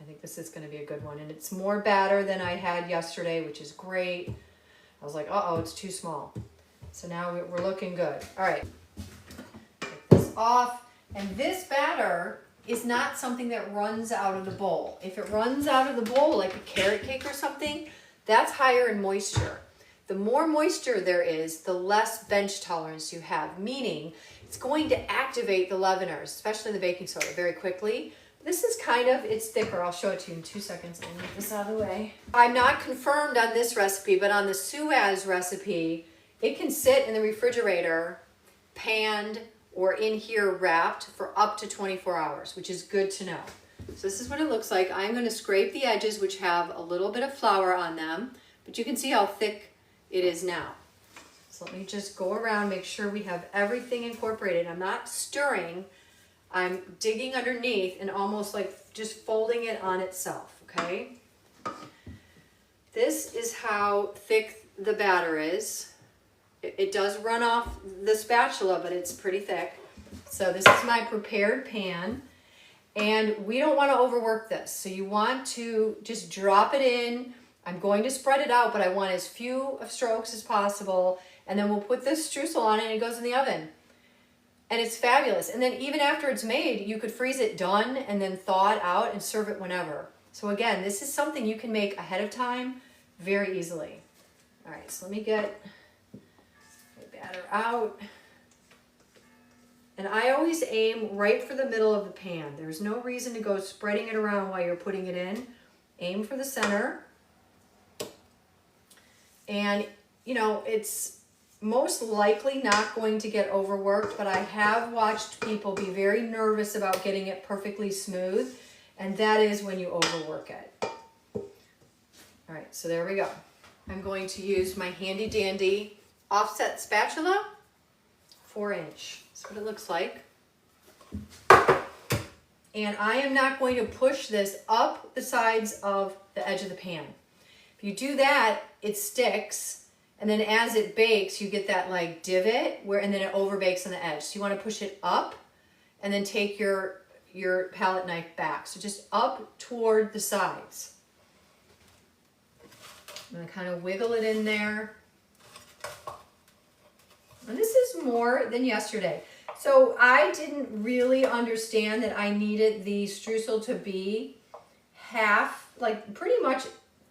Speaker 1: I think this is going to be a good one. And it's more batter than I had yesterday, which is great. I was like, uh-oh, it's too small. So now we're looking good. All right. Take this off. And this batter is not something that runs out of the bowl. If it runs out of the bowl, like a carrot cake or something, that's higher in moisture. The more moisture there is, the less bench tolerance you have, meaning it's going to activate the leaveners, especially the baking soda, very quickly. This is it's thicker. I'll show it to you in 2 seconds. I'll move this out of the way. I'm not confirmed on this recipe, but on the Suas recipe, it can sit in the refrigerator, panned, or in here wrapped for up to 24 hours, which is good to know. So this is what it looks like. I'm going to scrape the edges, which have a little bit of flour on them, but you can see how thick it is now. So let me just go around, make sure we have everything incorporated. I'm not stirring. I'm digging underneath and almost like just folding it on itself, okay? This is how thick the batter is. It does run off the spatula, but it's pretty thick. So this is my prepared pan, and we don't want to overwork this. So you want to just drop it in. I'm going to spread it out, but I want as few of strokes as possible, and then we'll put this streusel on it and it goes in the oven. And it's fabulous. And then even after it's made, you could freeze it done and then thaw it out and serve it whenever. So again, this is something you can make ahead of time very easily. All right, so let me get batter out. And I always aim right for the middle of the pan. There's no reason to go spreading it around while you're putting it in. Aim for the center. And, you know, it's most likely not going to get overworked, but I have watched people be very nervous about getting it perfectly smooth, and that is when you overwork it. All right, so there we go. I'm going to use my handy dandy offset spatula, 4-inch. That's what it looks like. And I am not going to push this up the sides of the edge of the pan. If you do that, it sticks, and then as it bakes, you get that like divot and then it overbakes on the edge. So you want to push it up and then take your palette knife back. So just up toward the sides. I'm going to kind of wiggle it in there. And this is more than yesterday. So I didn't really understand that I needed the streusel to be half, like pretty much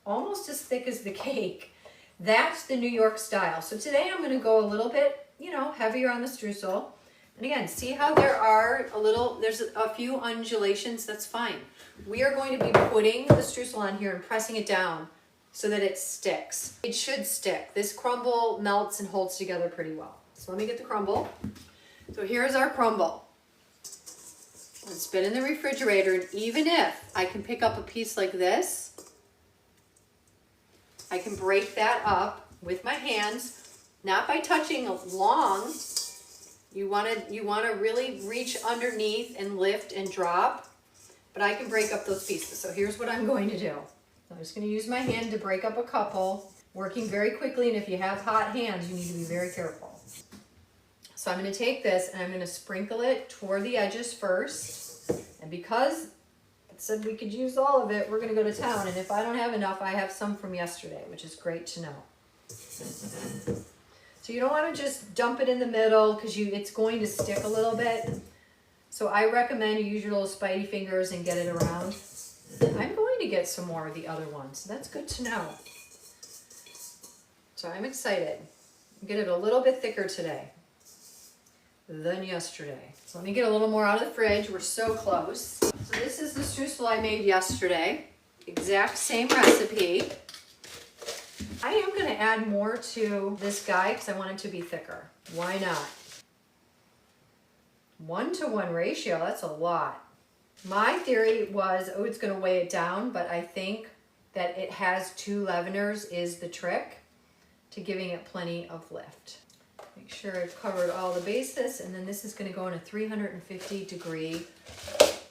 Speaker 1: almost as thick as the cake. That's the New York style. So today I'm going to go a little bit, you know, heavier on the streusel. And again, see how there's a few undulations, that's fine. We are going to be putting the streusel on here and pressing it down so that it sticks. It should stick. This crumble melts and holds together pretty well. So let me get the crumble. So here's our crumble. It's been in the refrigerator, and even if I can pick up a piece like this, I can break that up with my hands, not by touching long. You want to really reach underneath and lift and drop, but I can break up those pieces. So here's what I'm going to do. I'm just going to use my hand to break up a couple, working very quickly, and if you have hot hands, you need to be very careful. So I'm going to take this and I'm going to sprinkle it toward the edges first, and because it said we could use all of it, we're going to go to town, and if I don't have enough, I have some from yesterday, which is great to know. So you don't want to just dump it in the middle because it's going to stick a little bit. So I recommend you use your little spidey fingers and get it around. I'm going to get some more of the other ones, so that's good to know. So I'm excited. Get it a little bit thicker today than yesterday. So let me get a little more out of the fridge. We're so close. So this is the streusel I made yesterday. Exact same recipe. I am going to add more to this guy because I want it to be thicker. Why not? 1-to-1 ratio, that's a lot. My theory was, oh, it's going to weigh it down, but I think that it has 2 leaveners is the trick to giving it plenty of lift. Make sure I've covered all the bases, and then this is going to go in a 350-degree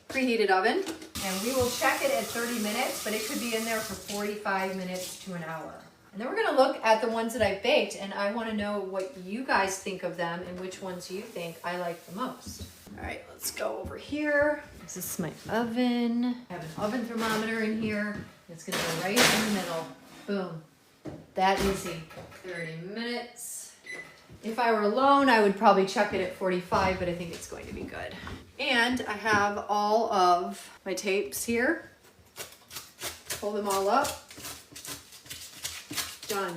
Speaker 1: preheated oven, and we will check it at 30 minutes, but it could be in there for 45 minutes to an hour. And then we're going to look at the ones that I baked, and I want to know what you guys think of them and which ones you think I like the most. All right, let's go over here. This is my oven. I have an oven thermometer in here. It's going to go right in the middle. Boom. That easy. 30 minutes. If I were alone, I would probably check it at 45, but I think it's going to be good. And I have all of my tapes here. Pull them all up. Done.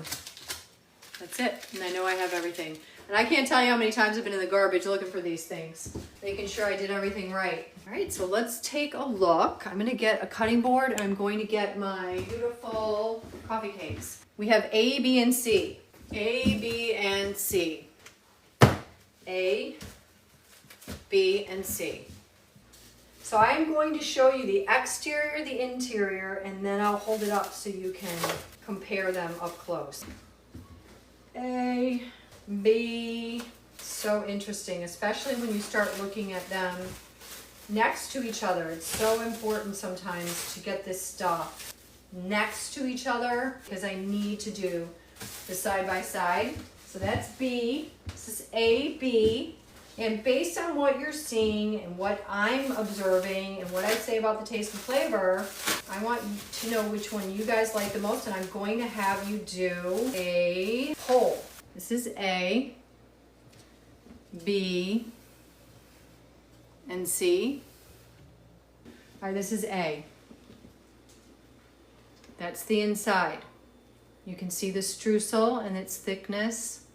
Speaker 1: That's it. And I know I have everything. And I can't tell you how many times I've been in the garbage looking for these things, making sure I did everything right. All right, so let's take a look. I'm going to get a cutting board, and I'm going to get my beautiful coffee cakes. We have A, B, and C. A, B, and C. A, B, and C. So I'm going to show you the exterior, the interior, and then I'll hold it up so you can compare them up close. A, B, so interesting, especially when you start looking at them next to each other. It's so important sometimes to get this stuff next to each other because I need to do the side by side. So that's B, this is A, B, and based on what you're seeing and what I'm observing and what I say about the taste and flavor, I want to know which one you guys like the most, and I'm going to have you do a poll. This is A, B, and C. All right, this is A. That's the inside. You can see the streusel and its thickness,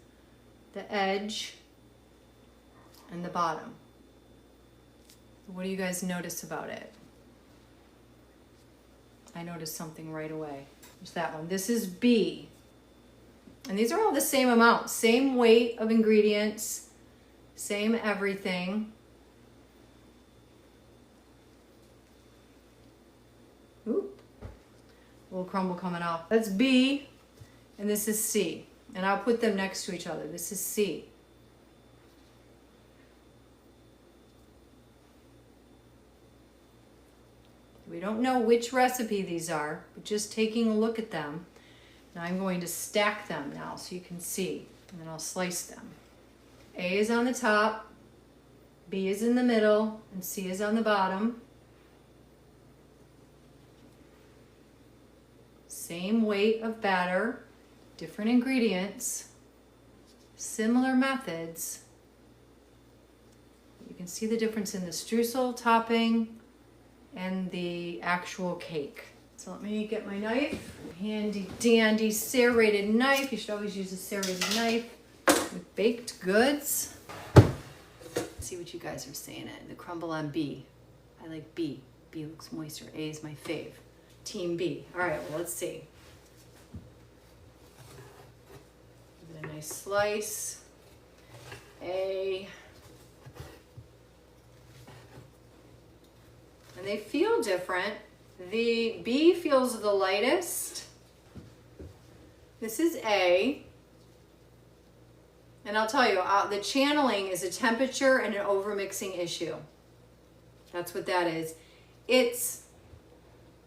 Speaker 1: the edge, and the bottom. What do you guys notice about it? I noticed something right away. There's that one. This is B. And these are all the same amount, same weight of ingredients, same everything. Oop. Little crumble coming off. That's B. And this is C. And I'll put them next to each other. This is C. We don't know which recipe these are, but just taking a look at them. Now I'm going to stack them now so you can see. And then I'll slice them. A is on the top, B is in the middle, and C is on the bottom. Same weight of batter. Different ingredients, similar methods, can see the difference in the streusel topping and the actual cake. So let me get my knife, handy dandy serrated knife. You should always use a serrated knife with baked goods. Let's see what you guys are saying. The crumble on B. I like B. B looks moister. A is my fave. Team B. All right, well, let's see. Give it a nice slice. A. And they feel different. The B feels the lightest. This is A. And I'll tell you, the channeling is a temperature and an overmixing issue. That's what that is. It's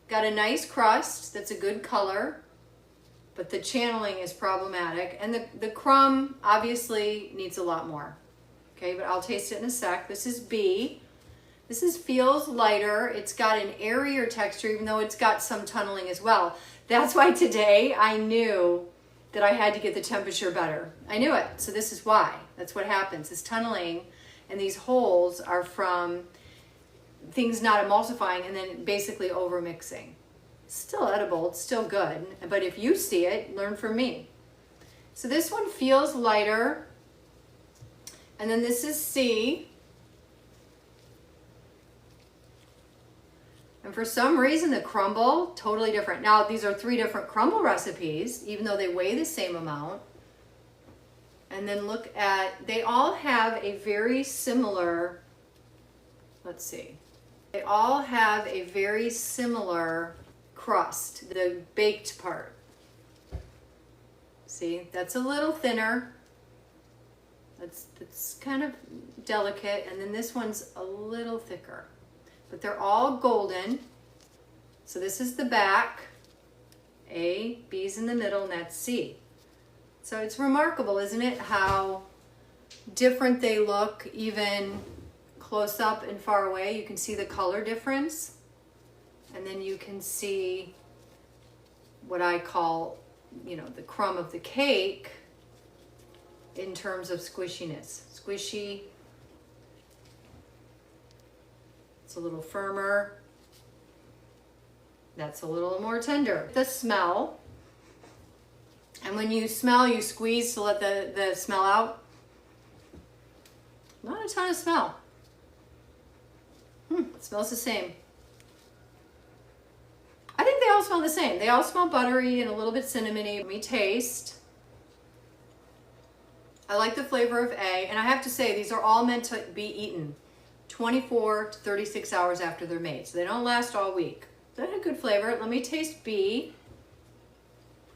Speaker 1: got a nice crust that's a good color, but the channeling is problematic. And the crumb obviously needs a lot more. Okay, but I'll taste it in a sec. This is B. This feels lighter. It's got an airier texture, even though it's got some tunneling as well. That's why today I knew that I had to get the temperature better. I knew it, so this is why. That's what happens. This tunneling and these holes are from things not emulsifying and then basically overmixing. It's still edible, it's still good, but if you see it, learn from me. So this one feels lighter, and then this is C. And for some reason, the crumble, totally different. Now, these are 3 different crumble recipes, even though they weigh the same amount. And then look at, they all have a very similar, let's see. They all have a very similar crust, the baked part. See, that's a little thinner. That's kind of delicate. And then this one's a little thicker. But they're all golden. So this is the back. A, B's in the middle, and that's C. So it's remarkable, isn't it, how different they look, even close up and far away. You can see the color difference. And then you can see what I call, you know, the crumb of the cake in terms of squishiness. Squishy. It's a little firmer. That's a little more tender. The smell. And when you smell, you squeeze to let the smell out. Not a ton of smell. It smells the same. I think they all smell the same. They all smell buttery and a little bit cinnamony. Let me taste. I like the flavor of A, and I have to say these are all meant to be eaten 24 to 36 hours after they're made, so they don't last all week. They had a good flavor. Let me taste B.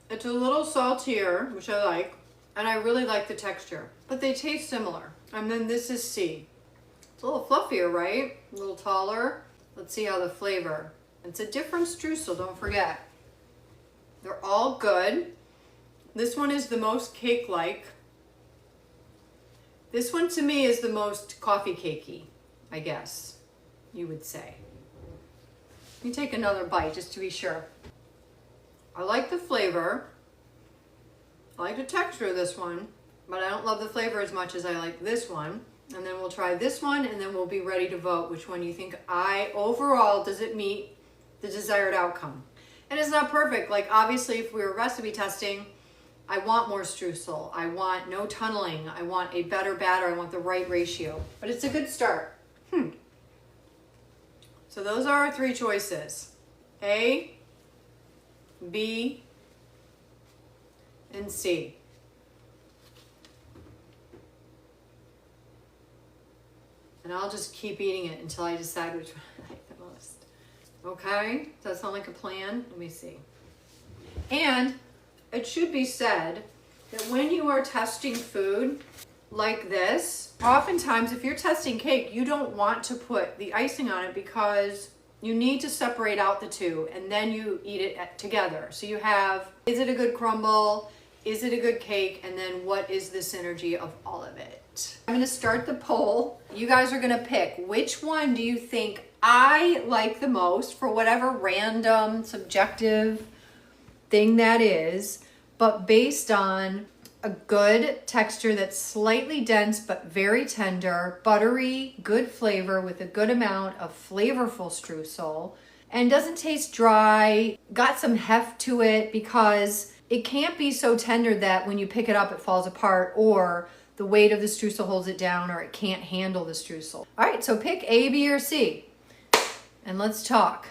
Speaker 1: It's a little saltier, which I like, and I really like the texture, but they taste similar. And then this is C. It's a little fluffier, right? A little taller. Let's see how the flavor. It's a different streusel, don't forget. They're all good. This one is the most cake-like. This one to me is the most coffee cakey, I guess you would say. Let me take another bite just to be sure. I like the flavor. I like the texture of this one, but I don't love the flavor as much as I like this one. And then we'll try this one, and then we'll be ready to vote which one you think overall, does it meet the desired outcome? And it's not perfect. Like, obviously, if we were recipe testing, I want more streusel. I want no tunneling. I want a better batter. I want the right ratio. But it's a good start. So those are our 3 choices. A, B, and C. And I'll just keep eating it until I decide which one I like the most. Okay? Does that sound like a plan? Let me see. And it should be said that when you are testing food like this, oftentimes if you're testing cake, you don't want to put the icing on it because you need to separate out the two and then you eat it together. So you have, is it a good crumble? Is it a good cake? And then what is the synergy of all of it? I'm gonna start the poll. You guys are gonna pick which one do you think I like the most for whatever random, subjective thing that is, but based on a good texture that's slightly dense but very tender, buttery, good flavor with a good amount of flavorful streusel, and doesn't taste dry, got some heft to it because it can't be so tender that when you pick it up it falls apart, or the weight of the streusel holds it down, or it can't handle the streusel. All right, so pick A, B, or C, and let's talk.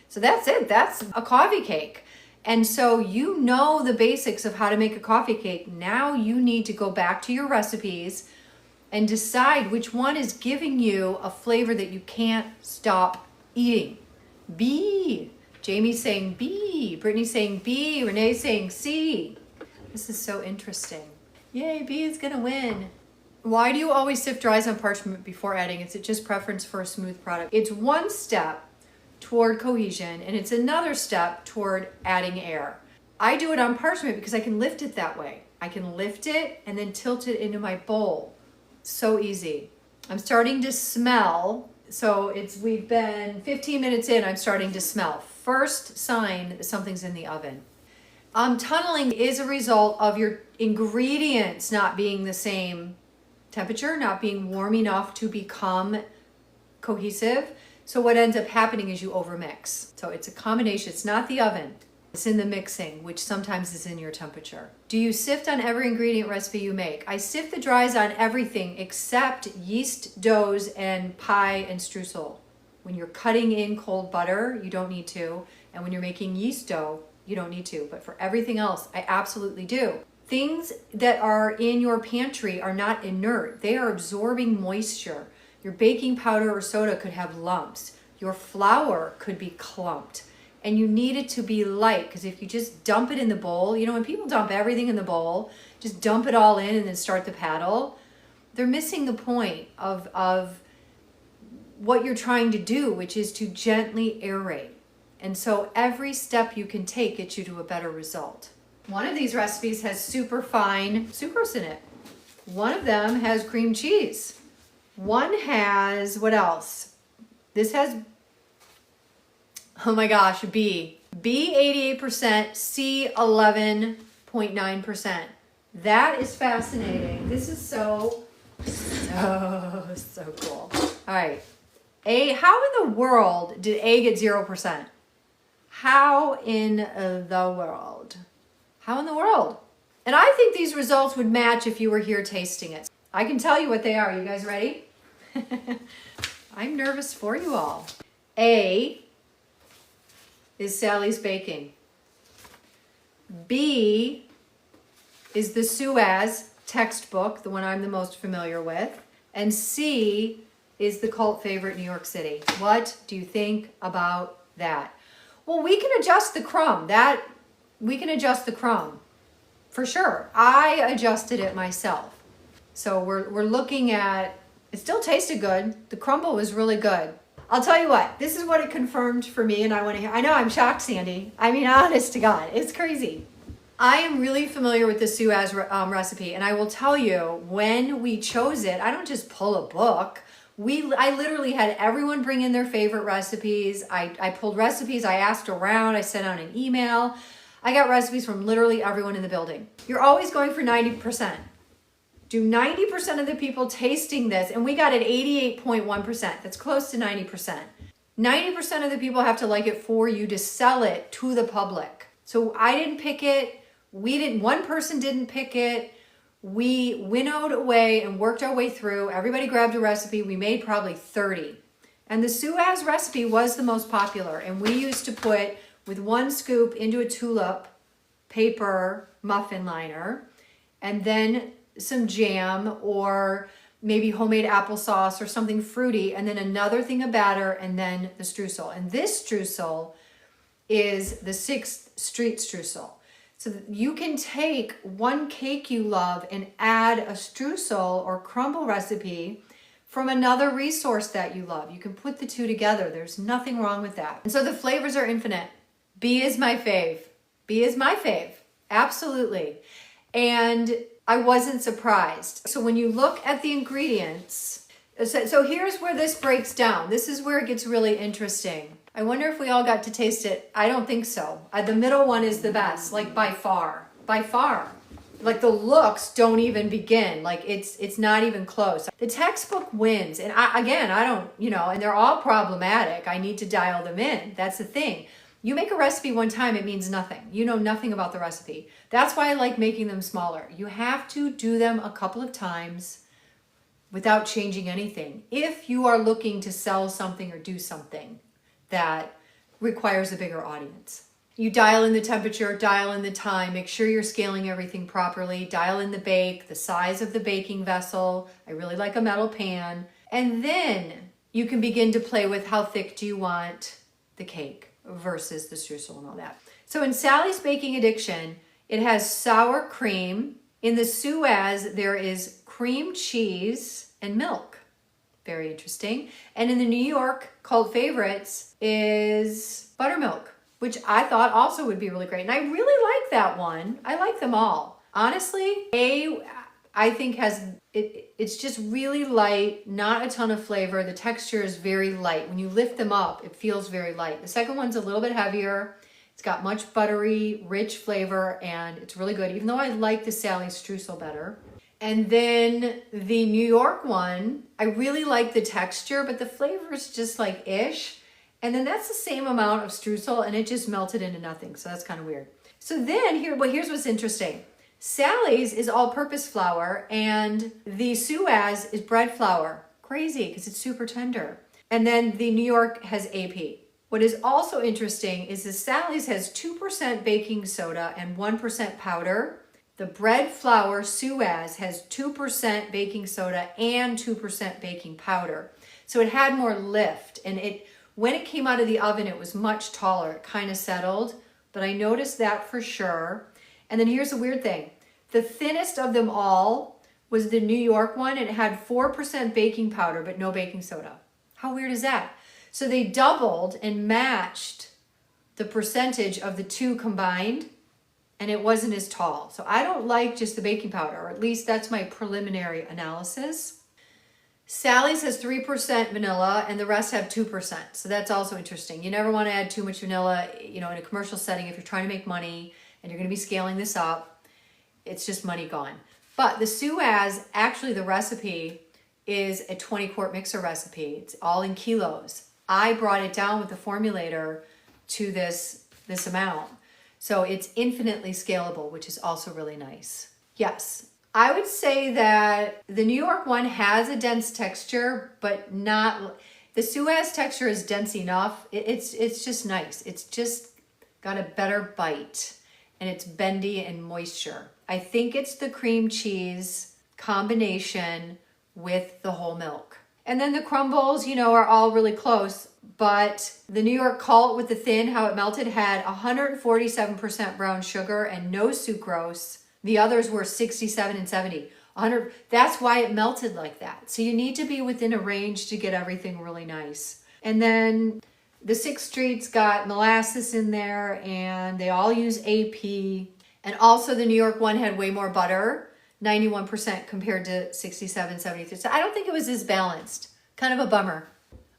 Speaker 1: So that's it, that's a coffee cake. And so you know the basics of how to make a coffee cake. Now you need to go back to your recipes and decide which one is giving you a flavor that you can't stop eating. B. Jamie's saying B. Brittany's saying B. Renee's saying C. This is so interesting. Yay, B is gonna win. Why do you always sift dries on parchment before adding? Is it just preference for a smooth product? It's one step toward cohesion, and it's another step toward adding air. I do it on parchment because I can lift it that way. I can lift it and then tilt it into my bowl. So easy. I'm starting to smell. So we've been 15 minutes in, I'm starting to smell. First sign that something's in the oven. Tunneling is a result of your ingredients not being the same temperature, not being warm enough to become cohesive. So what ends up happening is you overmix. So it's a combination. It's not the oven. It's in the mixing, which sometimes is in your temperature. Do you sift on every ingredient recipe you make? I sift the dries on everything except yeast doughs and pie and streusel. When you're cutting in cold butter, you don't need to. And when you're making yeast dough, you don't need to. But for everything else, I absolutely do. Things that are in your pantry are not inert. They are absorbing moisture. Your baking powder or soda could have lumps. Your flour could be clumped. And you need it to be light, because if you just dump it in the bowl, you know, when people dump everything in the bowl, just dump it all in and then start the paddle, they're missing the point of what you're trying to do, which is to gently aerate. And so every step you can take gets you to a better result. One of these recipes has super fine sucrose in it. One of them has cream cheese. One has, what else? This has, oh my gosh, B. B 88%, C 11.9%. That is fascinating. This is so cool. All right. A, how in the world did A get 0%? How in the world? How in the world? And I think these results would match if you were here tasting it. I can tell you what they are. You guys ready? I'm nervous for you all. A is Sally's Baking. B is the Suas textbook, the one I'm the most familiar with. And C is the cult favorite New York City. What do you think about that? Well, we can adjust the crumb. We can adjust the crumb for sure. I adjusted it myself. So we're looking at, it still tasted good. The crumble was really good. I'll tell you what, this is what it confirmed for me, and I want to hear. I know, I'm shocked, Sandy. I mean, honest to God, it's crazy. I am really familiar with the Suas recipe, and I will tell you, when we chose it, I don't just pull a book. I literally had everyone bring in their favorite recipes. I pulled recipes, I asked around, I sent out an email. I got recipes from literally everyone in the building. You're always going for 90%. Do 90% of the people tasting this, and we got it 88.1%. That's close to 90%. 90% of the people have to like it for you to sell it to the public. So I didn't pick it. One person didn't pick it. We winnowed away and worked our way through. Everybody grabbed a recipe. We made probably 30. And the Suas recipe was the most popular. And we used to put, with 1 scoop into a tulip paper muffin liner, and then some jam or maybe homemade applesauce or something fruity, and then another thing of batter, and then the streusel. And this streusel is the 6th Street streusel. So that you can take one cake you love and add a streusel or crumble recipe from another resource that you love. You can put the two together. There's nothing wrong with that. And so the flavors are infinite. B is my fave. B is my fave. Absolutely. And I wasn't surprised. So when you look at the ingredients, so here's where this breaks down. This is where it gets really interesting. I wonder if we all got to taste it. I don't think so. The middle one is the best, like by far. By far. Like the looks don't even begin. Like it's not even close. The textbook wins. And I don't, and they're all problematic. I need to dial them in. That's the thing. You make a recipe one time, it means nothing. You know nothing about the recipe. That's why I like making them smaller. You have to do them a couple of times without changing anything. If you are looking to sell something or do something that requires a bigger audience. You dial in the temperature, dial in the time, make sure you're scaling everything properly, dial in the bake, the size of the baking vessel. I really like a metal pan. And then you can begin to play with how thick do you want the cake versus the streusel and all that. So in Sally's Baking Addiction, it has sour cream. In the Suas, there is cream cheese and milk. Very interesting. And in the New York Cult Favorites is buttermilk, which I thought also would be really great. And I really like that one. I like them all. Honestly, I think it's just really light, not a ton of flavor. The texture is very light. When you lift them up, it feels very light. The second one's a little bit heavier. It's got much buttery, rich flavor, and it's really good, even though I like the Sally's streusel better. And then the New York one, I really like the texture, but the flavor is just like ish. And then that's the same amount of streusel and it just melted into nothing. So that's kind of weird. So then here's what's interesting. Sally's is all-purpose flour and the Suas is bread flour. Crazy because it's super tender. And then the New York has AP. What is also interesting is the Sally's has 2% baking soda and 1% powder. The bread flour Suas has 2% baking soda and 2% baking powder. So it had more lift, and when it came out of the oven, it was much taller. It kind of settled, but I noticed that for sure. And then here's the weird thing. The thinnest of them all was the New York one, and it had 4% baking powder, but no baking soda. How weird is that? So they doubled and matched the percentage of the two combined, and it wasn't as tall. So I don't like just the baking powder, or at least that's my preliminary analysis. Sally's has 3% vanilla and the rest have 2%. So that's also interesting. You never want to add too much vanilla, in a commercial setting if you're trying to make money and you're going to be scaling this up. It's just money gone. But the Suas, actually the recipe is a 20-quart mixer recipe. It's all in kilos. I brought it down with the Formulator to this amount. So it's infinitely scalable, which is also really nice. Yes, I would say that the New York one has a dense texture, but not, the Suas texture is dense enough. It's just nice. It's just got a better bite and it's bendy and moisture. I think it's the cream cheese combination with the whole milk. And then the crumbles, are all really close. But the New York Cult with the thin, how it melted, had 147% brown sugar and no sucrose. The others were 67 and 70. 100. That's why it melted like that. So you need to be within a range to get everything really nice. And then the 6th Street's got molasses in there and they all use AP. And also the New York one had way more butter, 91% compared to 67, 73. So I don't think it was as balanced. Kind of a bummer.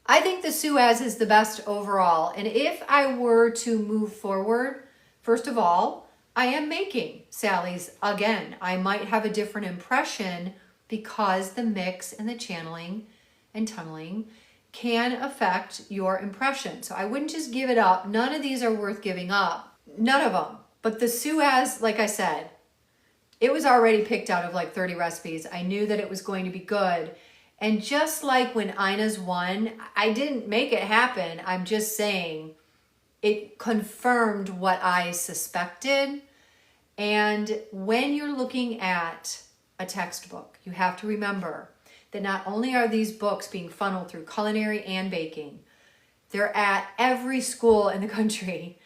Speaker 1: I think the Suas is the best overall. And if I were to move forward, first of all, I am making Sally's again. I might have a different impression because the mix and the channeling and tunneling can affect your impression. So I wouldn't just give it up. None of these are worth giving up. None of them. But the Suas, like I said, it was already picked out of like 30 recipes. I knew that it was going to be good. And just like when Ina's won, I didn't make it happen. I'm just saying it confirmed what I suspected. And when you're looking at a textbook, you have to remember that not only are these books being funneled through culinary and baking, they're at every school in the country.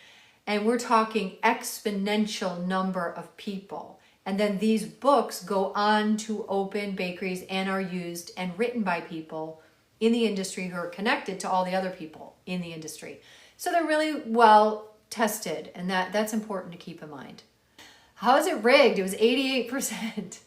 Speaker 1: And we're talking exponential number of people. And then these books go on to open bakeries and are used and written by people in the industry who are connected to all the other people in the industry. So they're really well tested, and that's important to keep in mind. How is it rigged? It was 88%.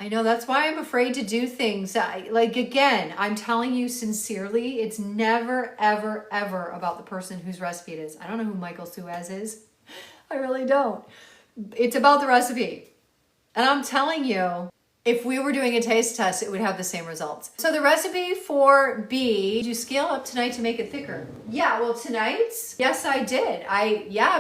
Speaker 1: I know, that's why I'm afraid to do things. Again, I'm telling you sincerely, it's never, ever, ever about the person whose recipe it is. I don't know who Michael Suas is. I really don't. It's about the recipe. And I'm telling you, if we were doing a taste test, it would have the same results. So the recipe for B, did you scale up tonight to make it thicker? Yeah, well tonight's, yes I did.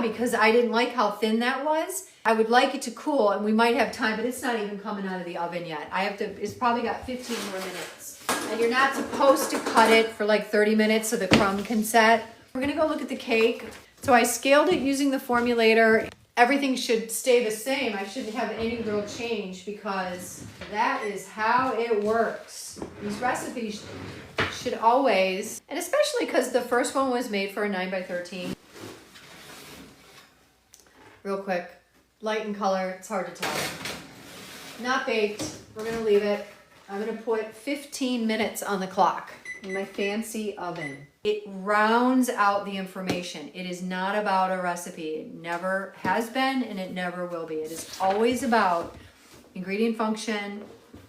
Speaker 1: Because I didn't like how thin that was. I would like it to cool and we might have time, but it's not even coming out of the oven yet. It's probably got 15 more minutes. And you're not supposed to cut it for like 30 minutes so the crumb can set. We're gonna go look at the cake. So I scaled it using the Formulator. Everything should stay the same. I shouldn't have any real change because that is how it works. These recipes should always, and especially because the first one was made for a 9x13. Real quick, light and color, it's hard to tell. Not baked, we're gonna leave it. I'm gonna put 15 minutes on the clock in my fancy oven. It rounds out the information. It is not about a recipe. It never has been and it never will be. It is always about ingredient function,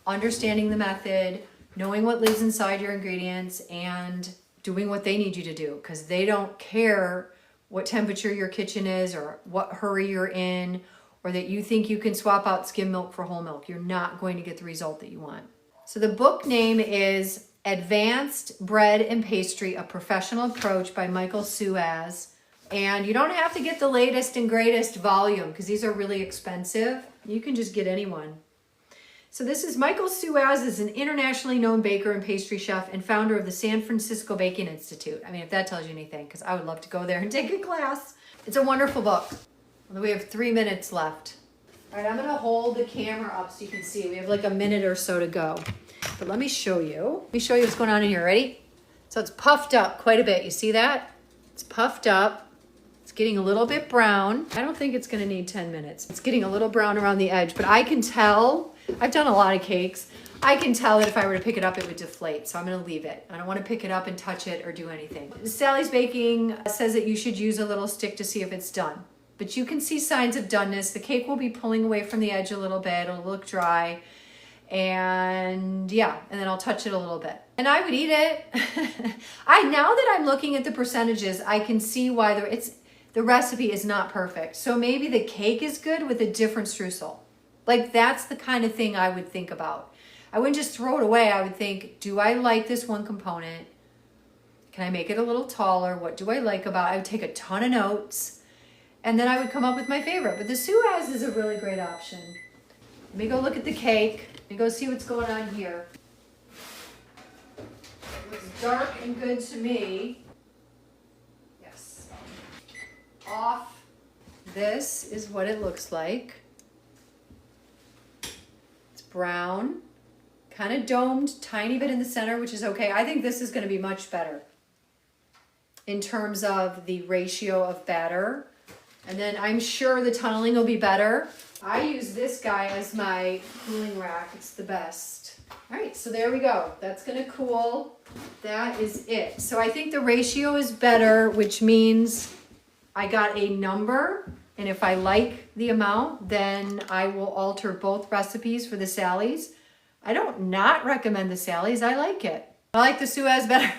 Speaker 1: understanding the method, knowing what lives inside your ingredients, and doing what they need you to do because they don't care what temperature your kitchen is or what hurry you're in or that you think you can swap out skim milk for whole milk. You're not going to get the result that you want. So the book name is Advanced Bread and Pastry, A Professional Approach by Michel Suas. And you don't have to get the latest and greatest volume because these are really expensive. You can just get any one. So this is Michel Suas is an internationally known baker and pastry chef and founder of the San Francisco Baking Institute. I mean, if that tells you anything, because I would love to go there and take a class. It's a wonderful book. We have 3 minutes left. All right, I'm gonna hold the camera up so you can see. We have like a minute or so to go. But let me show you. Let me show you what's going on in here. Ready? So it's puffed up quite a bit. You see that? It's puffed up. It's getting a little bit brown. I don't think it's going to need 10 minutes. It's getting a little brown around the edge, but I can tell, I've done a lot of cakes. I can tell that if I were to pick it up, it would deflate. So I'm going to leave it. I don't want to pick it up and touch it or do anything. Sally's Baking says that you should use a little stick to see if it's done. But you can see signs of doneness. The cake will be pulling away from the edge a little bit. It'll look dry. And yeah, and then I'll touch it a little bit. And I would eat it. Now that I'm looking at the percentages, I can see why the recipe is not perfect. So maybe the cake is good with a different streusel. Like that's the kind of thing I would think about. I wouldn't just throw it away. I would think, do I like this one component? Can I make it a little taller? What do I like about it? I would take a ton of notes and then I would come up with my favorite. But the Suas is a really great option. Let me go look at the cake and go see what's going on here. It looks dark and good to me. Yes. Off. This is what it looks like. It's brown, kind of domed, tiny bit in the center, which is okay. I think this is going to be much better in terms of the ratio of batter. And then I'm sure the tunneling will be better. I use this guy as my cooling rack. It's the best. All right, so there we go. That's gonna cool. That is it. So I think the ratio is better, which means I got a number. And if I like the amount, then I will alter both recipes for the Sally's. I don't not recommend the Sally's. I like it. I like the Suas better.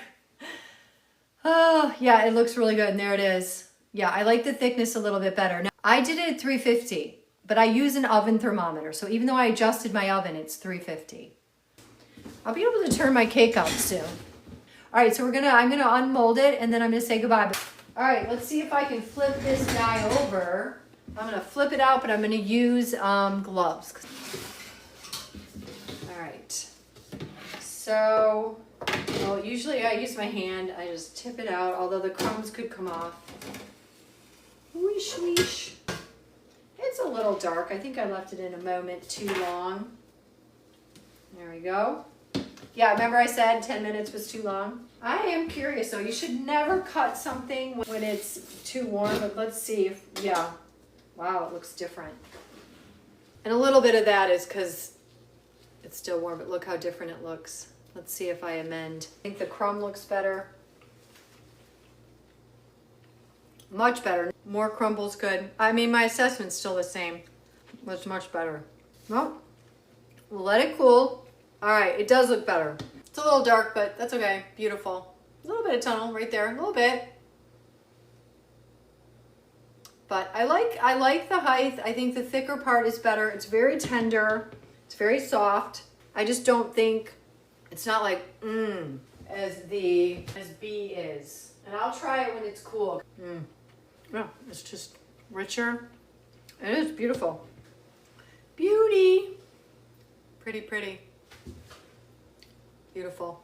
Speaker 1: Oh, yeah, it looks really good. And there it is. Yeah, I like the thickness a little bit better. Now, I did it at 350, but I use an oven thermometer. So even though I adjusted my oven, it's 350. I'll be able to turn my cake out soon. All right, so I'm gonna unmold it and then I'm gonna say goodbye. All right, let's see if I can flip this guy over. I'm gonna flip it out, but I'm gonna use gloves. All right, so, well, usually I use my hand. I just tip it out, although the crumbs could come off. Whoosh, whoosh. It's a little dark. I think I left it in a moment too long. There we go. Yeah, remember I said 10 minutes was too long? I am curious though. You should never cut something when it's too warm, but let's see if, yeah. Wow, it looks different. And a little bit of that is because it's still warm, but look how different it looks. Let's see if I amend. I think the crumb looks better. Much better. More crumble's good. I mean, my assessment's still the same. But it's much better. Well, we'll let it cool. All right, it does look better. It's a little dark, but that's okay. Beautiful. A little bit of tunnel right there. A little bit. But I like the height. I think the thicker part is better. It's very tender. It's very soft. I just don't think it's not like as B is. And I'll try it when it's cool. Yeah, it's just richer. It is beautiful. Beauty. Pretty, pretty. Beautiful.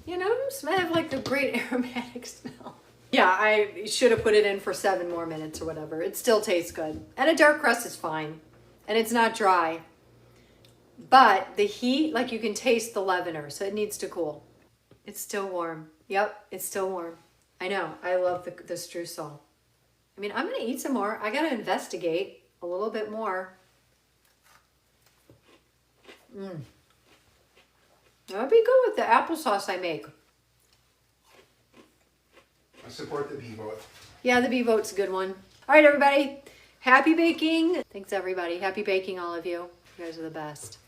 Speaker 1: You know, I have like a great aromatic smell. Yeah, I should have put it in for 7 more minutes or whatever. It still tastes good. And a dark crust is fine. And it's not dry. But the heat, like you can taste the leavener, so it needs to cool. It's still warm. Yep, it's still warm. I know, I love the streusel. I mean, I'm gonna eat some more. I gotta investigate a little bit more. That'd be good with the applesauce I make.
Speaker 2: I support the bee vote.
Speaker 1: Yeah, the bee vote's a good one. All right, everybody. Happy baking. Thanks, everybody. Happy baking, all of you. You guys are the best.